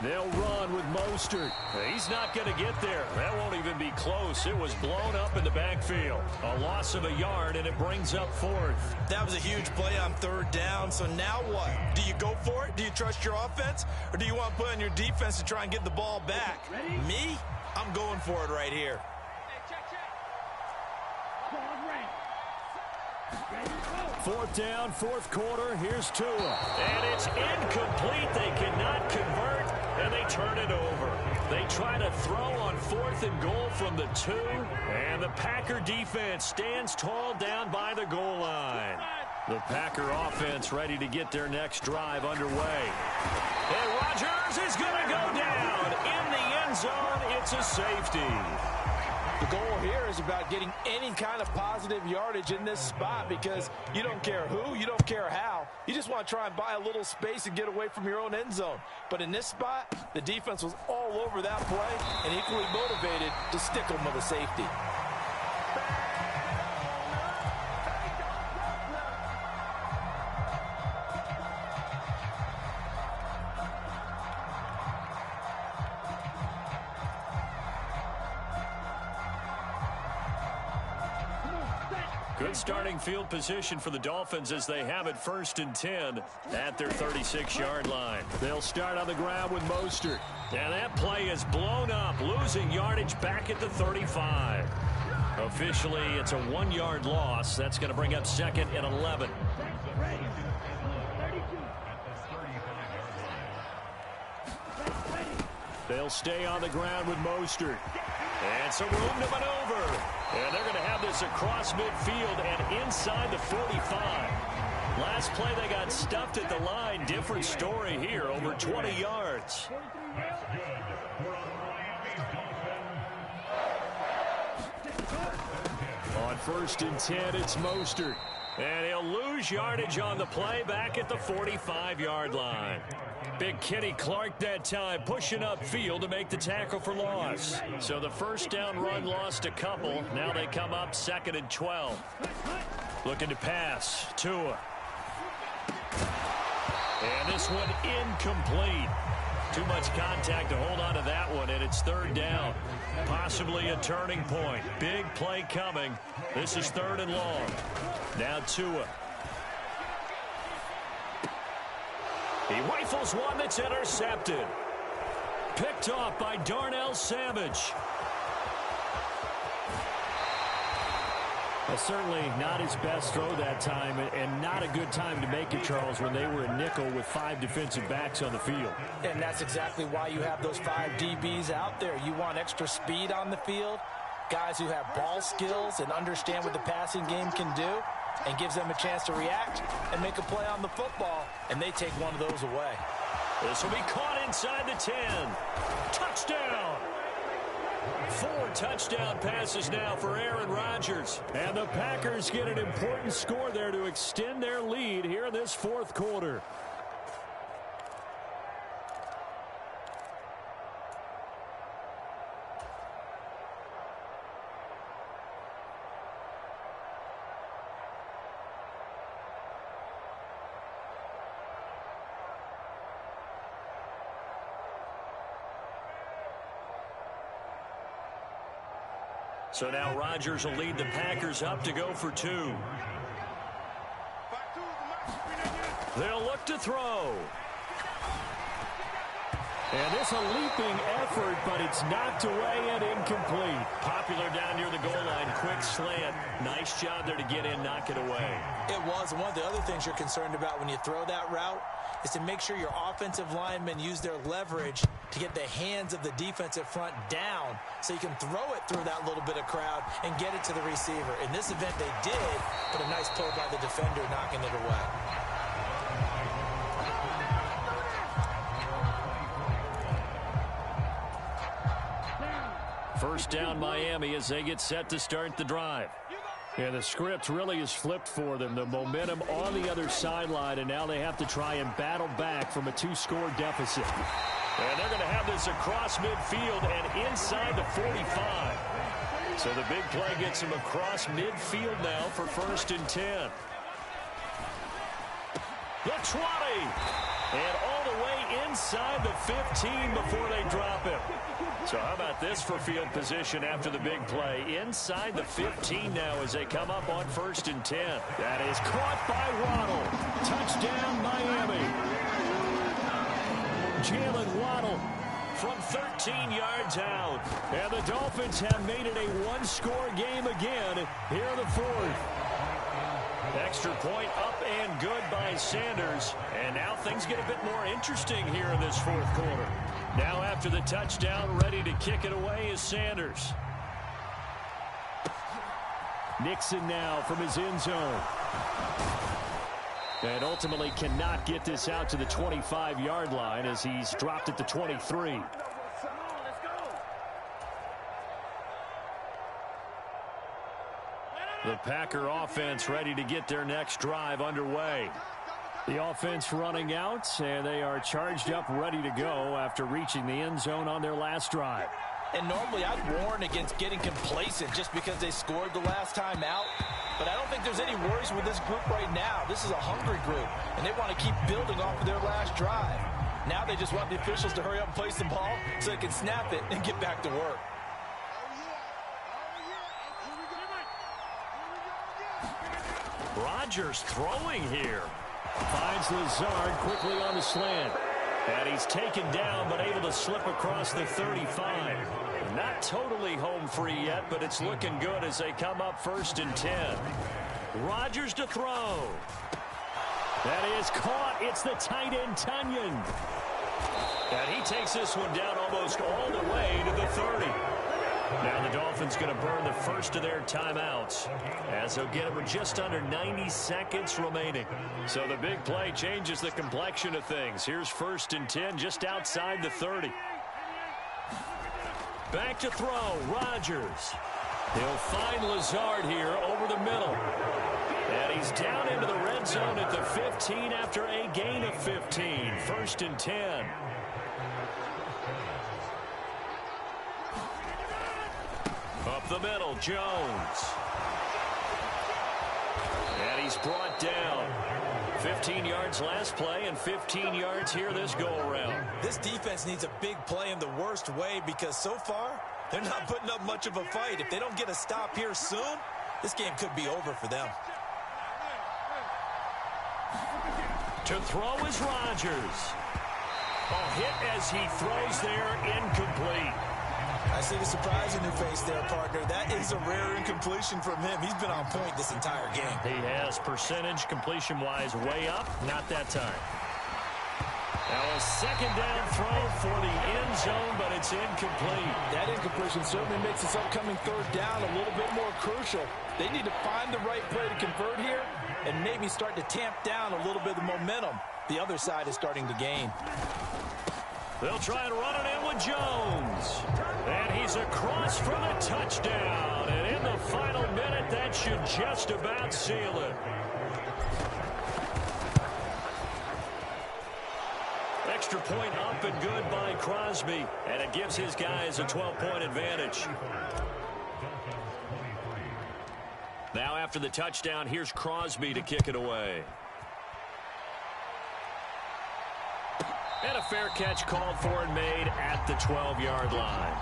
They'll run with Mostert. He's not going to get there. That won't even be close. It was blown up in the backfield. A loss of a yard, and it brings up fourth. That was a huge play on third down. So now what? Do you go for it? Do you trust your offense? Or do you want to put on your defense to try and get the ball back? Me? I'm going for it right here. Fourth down, fourth quarter. Here's Tua. And it's incomplete. They cannot convert, and they turn it over. They try to throw on 4th and goal from the 2, and the Packer defense stands tall down by the goal line. The Packer offense ready to get their next drive underway. And Rodgers is going to go down. In the end zone, it's a safety. The goal here is about getting any kind of positive yardage in this spot because you don't care who, you don't care how. You just want to try and buy a little space and get away from your own end zone. But in this spot, the defense was all over that play and equally motivated to stick them with a safety. Good starting field position for the Dolphins as they have it 1st and 10 at their 36-yard line. They'll start on the ground with Mostert. And that play is blown up, losing yardage back at the 35. Officially, it's a 1-yard loss. That's going to bring up 2nd and 11. They'll stay on the ground with Mostert. And some room to maneuver. And they're going to have this across midfield and inside the 45. Last play, they got stuffed at the line. Different story here, over 20 yards. On 1st and 10, it's Mostert. And he'll lose yardage on the play back at the 45-yard line. Big Kenny Clark that time pushing upfield to make the tackle for loss. So the first down run lost a couple. Now they come up 2nd and 12. Looking to pass. Tua. And this one incomplete. Too much contact to hold on to that one, and it's 3rd down. Possibly a turning point. Big play coming. This is 3rd and long. Now Tua. He rifles one that's intercepted. Picked off by Darnell Savage. Well, certainly not his best throw that time, and not a good time to make it, Charles, when they were a nickel with 5 defensive backs on the field. And that's exactly why you have those 5 DBs out there. You want extra speed on the field, guys who have ball skills and understand what the passing game can do, and gives them a chance to react and make a play on the football, and they take one of those away. This will be caught inside the 10. Touchdown! 4 touchdown passes now for Aaron Rodgers. And the Packers get an important score there to extend their lead here in this 4th quarter. So now Rodgers will lead the Packers up to go for 2. They'll look to throw. And this a leaping effort, but it's knocked away and incomplete. Popular down near the goal line. Quick slant. Nice job there to get in, knock it away. It was. And one of the other things you're concerned about when you throw that route is to make sure your offensive linemen use their leverage to get the hands of the defensive front down so you can throw it through that little bit of crowd and get it to the receiver. In this event, they did, but a nice play by the defender knocking it away. First down Miami as they get set to start the drive. And the script really is flipped for them. The momentum on the other sideline, and now they have to try and battle back from a 2-score deficit. And they're going to have this across midfield and inside the 45. So the big play gets them across midfield now for 1st and 10. The 20. And all the way inside the 15 before they drop him. So how about this for field position after the big play? Inside the 15 now as they come up on 1st and 10. That is caught by Waddle. Touchdown, Miami. Jalen Waddle from 13 yards out. And the Dolphins have made it a one-score game again here in the 4th. Extra point up and good by Sanders. And now things get a bit more interesting here in this 4th quarter. Now after the touchdown, ready to kick it away is Sanders. Nixon now from his end zone. And ultimately cannot get this out to the 25-yard line as he's dropped at the 23. The Packer offense ready to get their next drive underway. The offense running out, and they are charged up, ready to go after reaching the end zone on their last drive. And normally I'd warn against getting complacent just because they scored the last time out. But I don't think there's any worries with this group right now. This is a hungry group, and they want to keep building off of their last drive. Now they just want the officials to hurry up and place the ball so they can snap it and get back to work. Rodgers throwing here. Finds Lazard quickly on the slant. And he's taken down but able to slip across the 35. Not totally home free yet, but it's looking good as they come up 1st and 10. Rodgers to throw. That is caught. It's the tight end, Tunyon. And he takes this one down almost all the way to the 30. Now the Dolphins going to burn the first of their timeouts as they'll get it with just under 90 seconds remaining. So the big play changes the complexion of things. Here's 1st and 10 just outside the 30. Back to throw, Rodgers. He'll find Lazard here over the middle. And he's down into the red zone at the 15 after a gain of 15. 1st and 10. Up the middle, Jones. And he's brought down. 15 yards last play and 15 yards here this go-around. This defense needs a big play in the worst way because so far, they're not putting up much of a fight. If they don't get a stop here soon, this game could be over for them. To throw is Rodgers. A hit as he throws there, incomplete. I see the surprise in your face there, partner. That is a rare incompletion from him. He's been on point this entire game. He has percentage completion-wise way up. Not that time. Now a second down throw for the end zone, but it's incomplete. That incompletion certainly makes this upcoming 3rd down a little bit more crucial. They need to find the right play to convert here and maybe start to tamp down a little bit of the momentum the other side is starting to gain. They'll try and run it in with Jones. And he's across for the touchdown. And in the final minute, that should just about seal it. Extra point up and good by Crosby. And it gives his guys a 12-point advantage. Now after the touchdown, here's Crosby to kick it away. And a fair catch called for and made at the 12-yard line.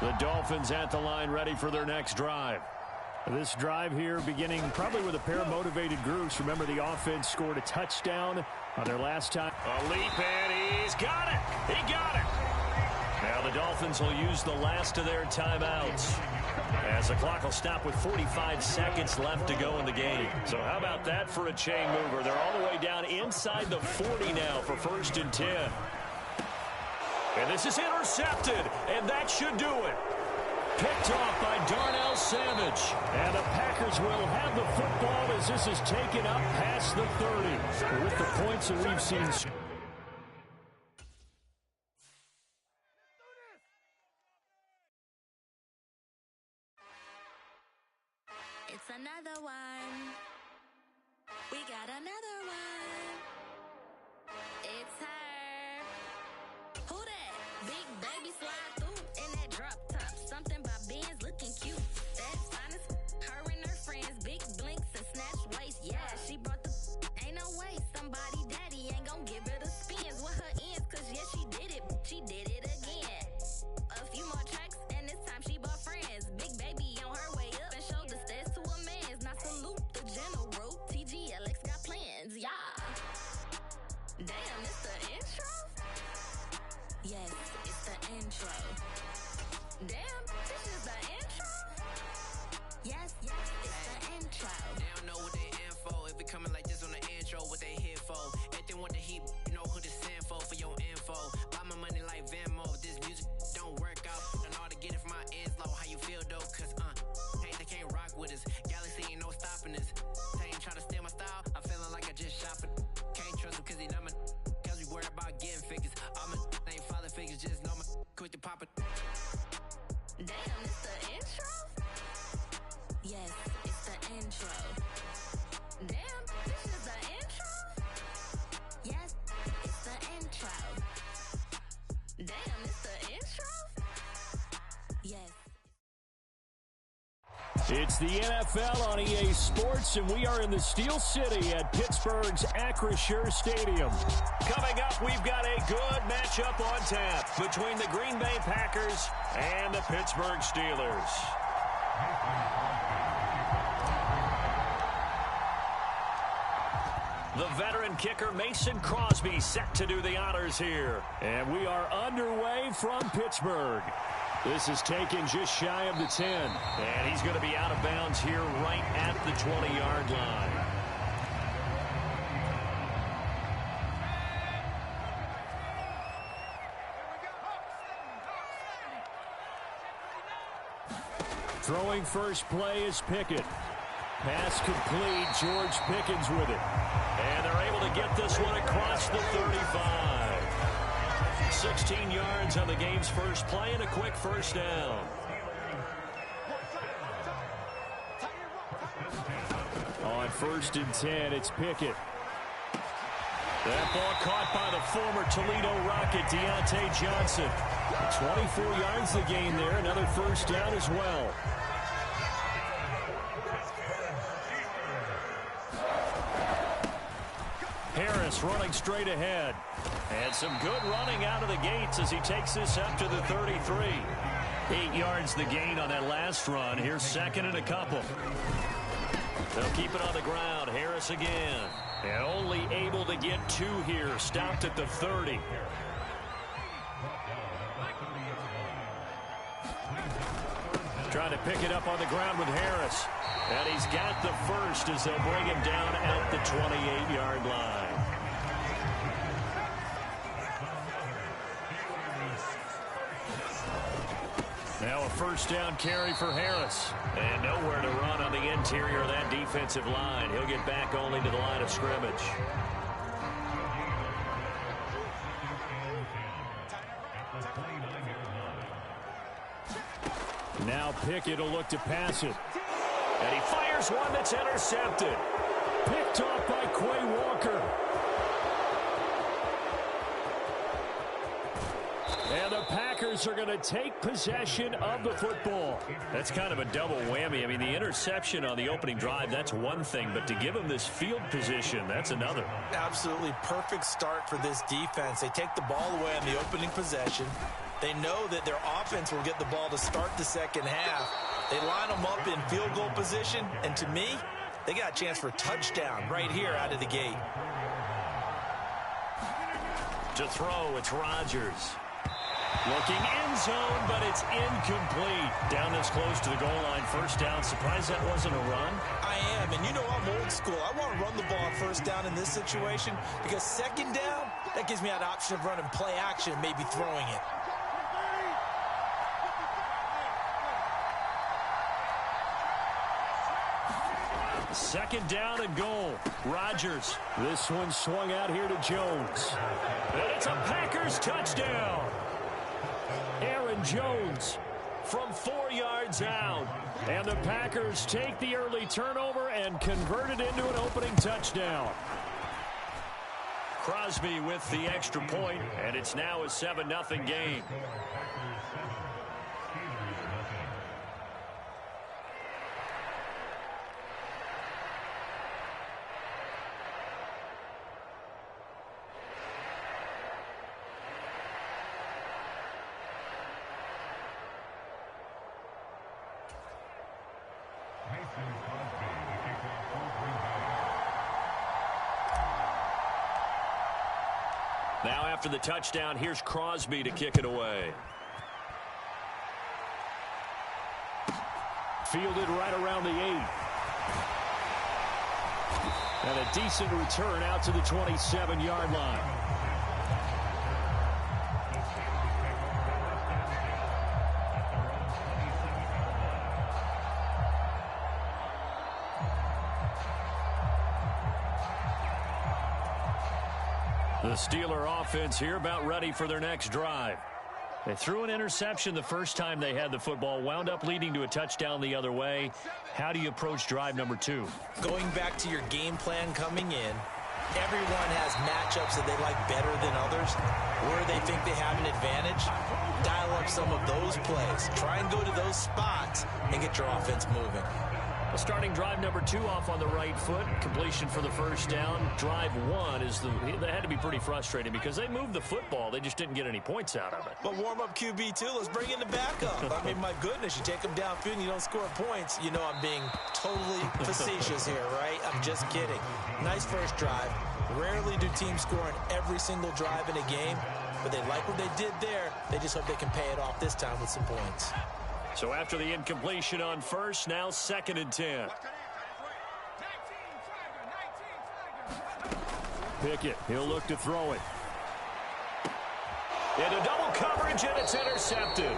The Dolphins at the line ready for their next drive. This drive here beginning probably with a pair of motivated groups. Remember, the offense scored a touchdown on their last time. A leap, and he's got it. He got it. Now the Dolphins will use the last of their timeouts as the clock will stop with 45 seconds left to go in the game. So how about that for a chain mover? They're all the way down inside the 40 now for 1st and 10. And this is intercepted, and that should do it. Picked off by Darnell Savage. And the Packers will have the football as this is taken up past the 30. With the points that we've seen. It's another one. We got another one. It's her. Who that? Big baby slide through in that drop top. Something by Benz looking cute. That's fine as her and with the pop it. Damn, it's the intro? Yes, it's the intro. Damn, this is the intro? Yes, it's the intro. Damn, it's the intro? Yes. It's the NFL on EA Sports, and we are in the Steel City at Pittsburgh's Acrisure Stadium. Coming up, we've got a good matchup on tap between the Green Bay Packers and the Pittsburgh Steelers. The veteran kicker Mason Crosby set to do the honors here. And we are underway from Pittsburgh. This is taken just shy of the 10. And he's going to be out of bounds here right at the 20-yard line. Throwing first play is Pickett. Pass complete, George Pickens with it. And they're able to get this one across the 35. 16 yards on the game's first play and a quick first down. On 1st and 10, it's Pickett. That ball caught by the former Toledo Rocket, Deontay Johnson. 24 yards the gain there, another first down as well. Harris running straight ahead. And some good running out of the gates as he takes this up to the 33. 8 yards the gain on that last run. Here's second and a couple. They'll keep it on the ground. Harris again. And only able to get 2 here. Stopped at the 30. Trying to pick it up on the ground with Harris. And he's got the first as they'll bring him down at the 28-yard line. Now a first down carry for Harris. And nowhere to run on the interior of that defensive line. He'll get back only to the line of scrimmage. Now Pickett will look to pass it. And he fires one that's intercepted. Picked off by Quay Walker. And the Packers are going to take possession of the football. That's kind of a double whammy. I mean, the interception on the opening drive, that's one thing. But to give them this field position, that's another. Absolutely perfect start for this defense. They take the ball away on the opening possession. They know that their offense will get the ball to start the second half. They line them up in field goal position. And to me, they got a chance for a touchdown right here out of the gate. To throw, it's Rodgers. Looking end zone, but it's incomplete. Down this close to the goal line, first down. Surprised that wasn't a run? I am, and you know I'm old school. I want to run the ball on first down in this situation because second down, that gives me that option of running play action and maybe throwing it. Second down and goal. Rodgers. This one swung out here to Jones. And it's a Packers touchdown. Aaron Jones from 4 yards out. And the Packers take the early turnover and convert it into an opening touchdown. Crosby with the extra point, and it's now a 7-0 game. Now after the touchdown, here's Crosby to kick it away. Fielded right around the 8. And a decent return out to the 27-yard line. The Steeler offense here about ready for their next drive. They threw an interception the first time they had the football, wound up leading to a touchdown the other way. How do you approach drive number 2? Going back to your game plan coming in, everyone has matchups that they like better than others. Where they think they have an advantage, dial up some of those plays. Try and go to those spots and get your offense moving. Well, starting drive number 2 off on the right foot. Completion for the first down. Drive 1 that had to be pretty frustrating because they moved the football. They just didn't get any points out of it. But warm-up QB, too. Let's bring in the backup. I mean, my goodness, you take them downfield and you don't score points. You know I'm being totally facetious here, right? I'm just kidding. Nice first drive. Rarely do teams score on every single drive in a game, but they like what they did there. They just hope they can pay it off this time with some points. So after the incompletion on first, now 2nd and 10. Pickett, he'll look to throw it. Into double coverage, and it's intercepted.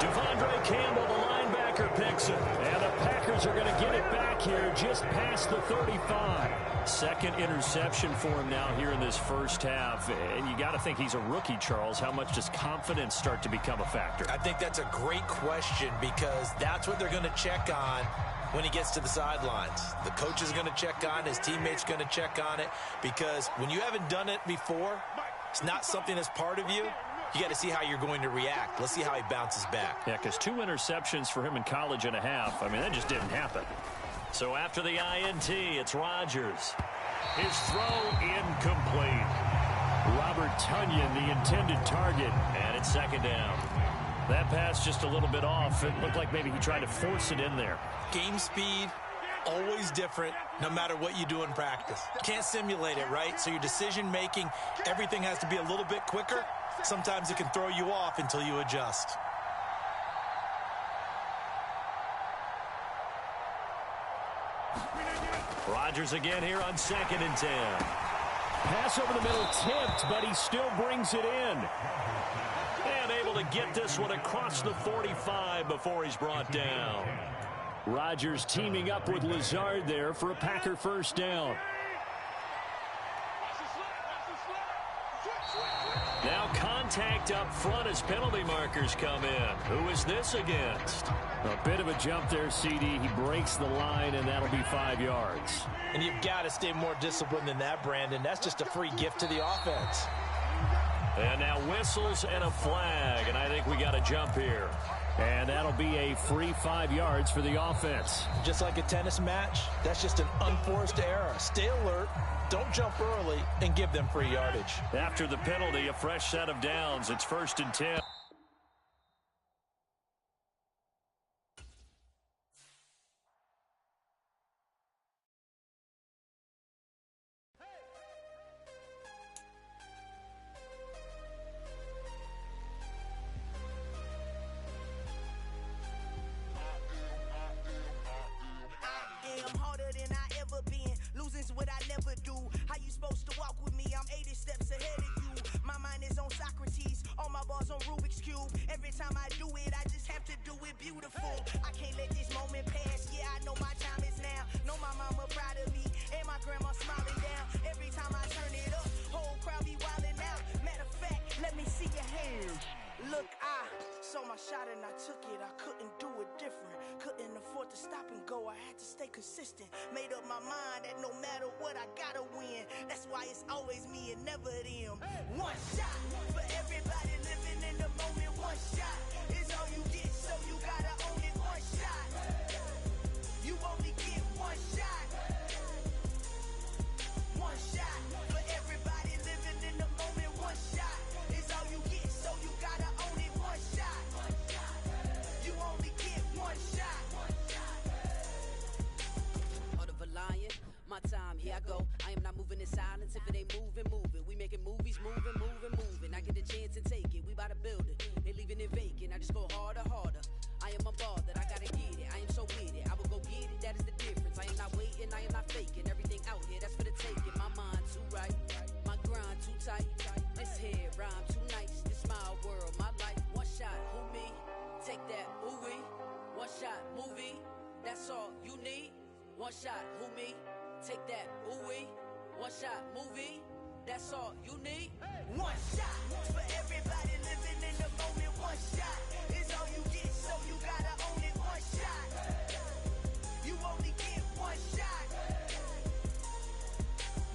Devondre Campbell, the linebacker, picks it. And the Packers are going to get it back here just past the 35. Second interception for him now here in this first half. And you got to think he's a rookie, Charles. How much does confidence start to become a factor? I think that's a great question because that's what they're going to check on when he gets to the sidelines. The coach is going to check on, his teammates going to check on it, because when you haven't done it before, it's not something that's part of you. You got to see how you're going to react. Let's see how he bounces back. Yeah, because 2 interceptions for him in college and a half. I mean, that just didn't happen. So after the INT, it's Rodgers. His throw incomplete. Robert Tonyan, the intended target, and it's 2nd down. That pass just a little bit off. It looked like maybe he tried to force it in there. Game speed, always different, no matter what you do in practice. Can't simulate it, right? So your decision-making, everything has to be a little bit quicker. Sometimes it can throw you off until you adjust. Rodgers again here on 2nd and 10. Pass over the middle, tipped, but he still brings it in. And able to get this one across the 45 before he's brought down. Rodgers teaming up with Lazard there for a Packer first down. Now contact up front as penalty markers come in. Who is this against? A bit of a jump there, CD. He breaks the line, and that'll be 5 yards. And you've got to stay more disciplined than that, Brandon. That's just a free gift to the offense. And now whistles and a flag, and I think we got a jump here. And that'll be a free 5 yards for the offense. Just like a tennis match, that's just an unforced error. Stay alert, don't jump early, and give them free yardage. After the penalty, a fresh set of downs. It's 1st and 10. What I never do. How you supposed to walk with me? I'm 80 steps ahead of you. My mind is on Socrates, all my bars on Rubik's Cube. Every time I do it, I just have to do it beautiful. I can't let this moment pass. Yeah, I know my time is now. Know my mama proud of me, and my grandma smiling down. Every time I turn it up, whole crowd be wilding out. Matter of fact, let me see your hands. Look, I saw my shot and I took it. I couldn't do it different. Couldn't afford to stop and go. I had to stay consistent. Made up my mind that no matter what, I gotta win. That's why it's always me and never them. One shot for everybody living in the moment. One shot is all you get, so you gotta own it. One shot. You only get one shot. One shot for everybody living in the moment. One shot is all you get, so you gotta own it. One shot. You only get one shot. My time, here I go. I am not moving in silence. If it ain't moving, move it. We making movies, moving. I get a chance and take it. We bout to build it. They leaving it vacant. I just go harder. I am a ball that I gotta get it. I am so with it. I will go get it. That is the difference. I am not waiting. I am not faking. Everything out here, that's for the taking. My mind too right. My grind too tight. This head rhyme too nice. This my world, my life. One shot, who me? Take that, ooh wee. One shot, movie. That's all you need. One shot, who me? Take that, ooh-wee, one shot, movie. That's all you need. One shot for everybody living in the moment. One shot is all you get, so you gotta own it. One shot. You only get one shot.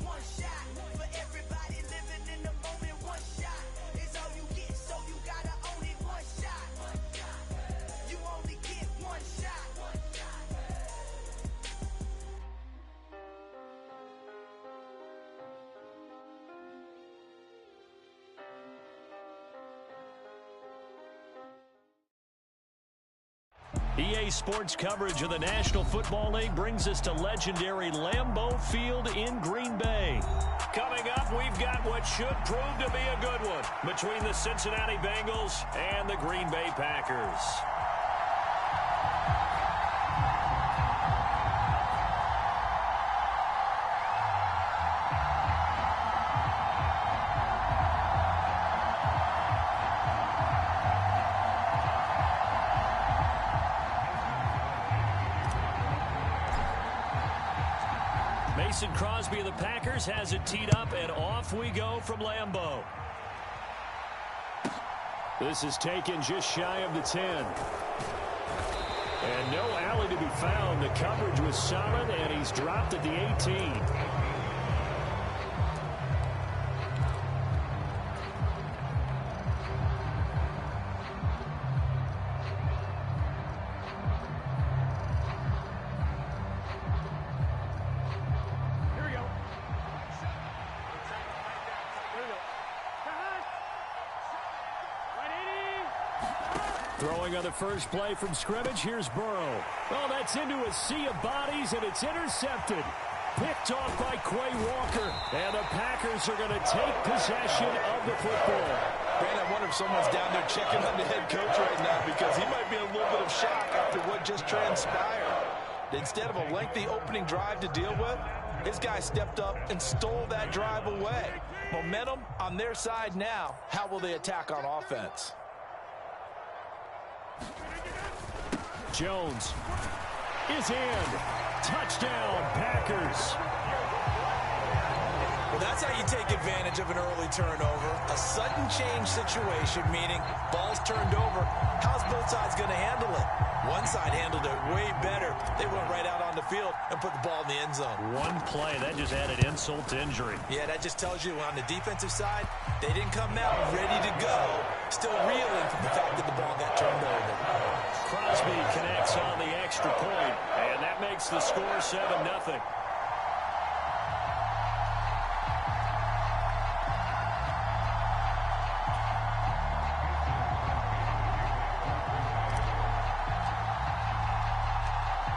One shot for everybody living in the moment. One shot is all you get, so you gotta own it. One shot. You only get one shot. EA Sports coverage of the National Football League brings us to legendary Lambeau Field in Green Bay. Coming up, we've got what should prove to be a good one between the Cincinnati Bengals and the Green Bay Packers. Mason Crosby of the Packers has it teed up, and off we go from Lambeau. This is taken just shy of the 10. And no alley to be found. The coverage was solid, and he's dropped at the 18. Throwing on the first play from scrimmage, here's Burrow. Oh, that's into a sea of bodies, and it's intercepted. Picked off by Quay Walker, and the Packers are going to take possession of the football. Brandon, I wonder if someone's down there checking on the head coach right now because he might be in a little bit of shock after what just transpired. Instead of a lengthy opening drive to deal with, his guy stepped up and stole that drive away. Momentum on their side now. How will they attack on offense? Jones is in. Touchdown, Packers. Well, that's how you take advantage of an early turnover. A sudden change situation, meaning ball's turned over. How's both sides going to handle it? One side handled it way better. They went right out on the field and put the ball in the end zone. One play, that just added insult to injury. Yeah, that just tells you on the defensive side, they didn't come out ready to go. Still reeling from the fact that the ball got turned over. Crosby connects on the extra point, and that makes the score 7-0.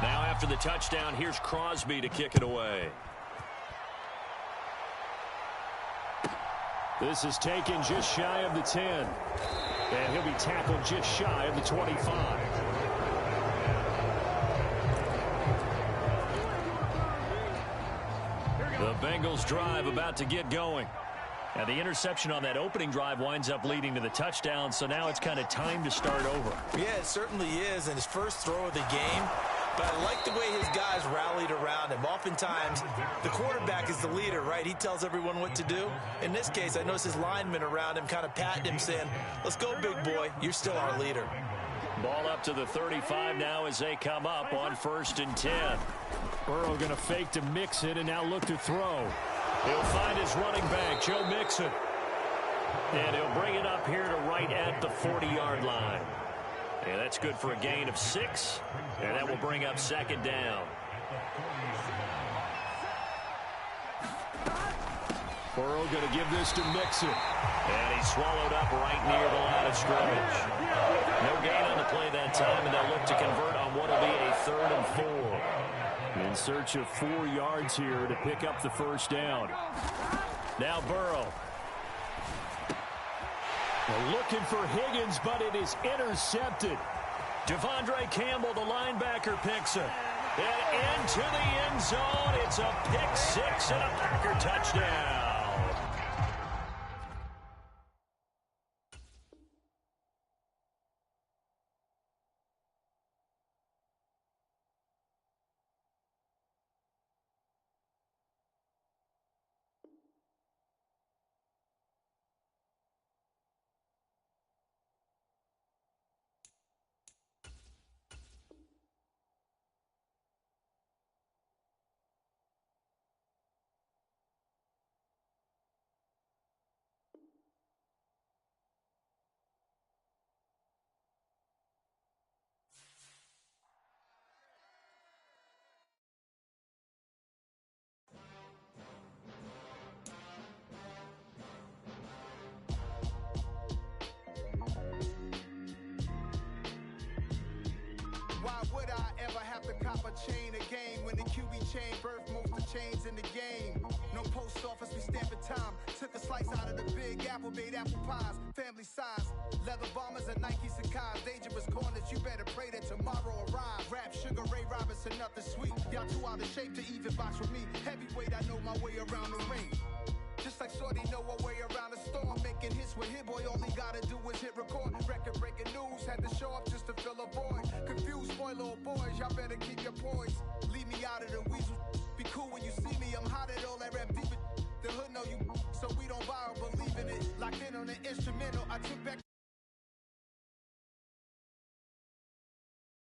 Now after the touchdown, here's Crosby to kick it away. This is taken just shy of the 10. And he'll be tackled just shy of the 25. The Bengals drive about to get going. And the interception on that opening drive winds up leading to the touchdown, so now it's kind of time to start over. Yeah, it certainly is, and his first throw of the game. But I like the way his guys rallied around him. Oftentimes, the quarterback is the leader, right? He tells everyone what to do. In this case, I noticed his linemen around him kind of patting him, saying, let's go, big boy. You're still our leader. Ball up to the 35 now as they come up on 1st and 10. Burrow going to fake to Mixon and now look to throw. He'll find his running back, Joe Mixon. And he'll bring it up here to right at the 40-yard line. And that's good for a gain of 6. And that will bring up 2nd down. Burrow going to give this to Mixon. And he's swallowed up right near the line of scrimmage. No gain on the play that time, and they'll look to convert on what will be a 3rd and 4. In search of 4 yards here to pick up the 1st down. Now Burrow. They're looking for Higgins, but it is intercepted. Devondre Campbell, the linebacker, picks it. And into the end zone. It's a pick 6 and a Packer touchdown. when the QB chain birthed most of chains in the game. No post office, we stamping time. Took a slice out of the big apple, made apple pies, family size. Leather bombers and Nike Sacai's. Dangerous corners, you better pray that tomorrow arrives. Rap, Sugar Ray Robinson, nothing sweet. Y'all too out of shape to even box with me. Heavyweight, I know my way around the ring. Just like Shorty know her way around the storm. Making hits with Hit Boy, all he gotta do is hit record. Record breaking news, had to show up just to fill a void. Confused boy, little boys, y'all better keep your poise. Leave me out of the weasel. Be cool when you see me, I'm hot at all that rap deep. The hood know you, so we don't buy or believe in it. Locked in on the instrumental, I took back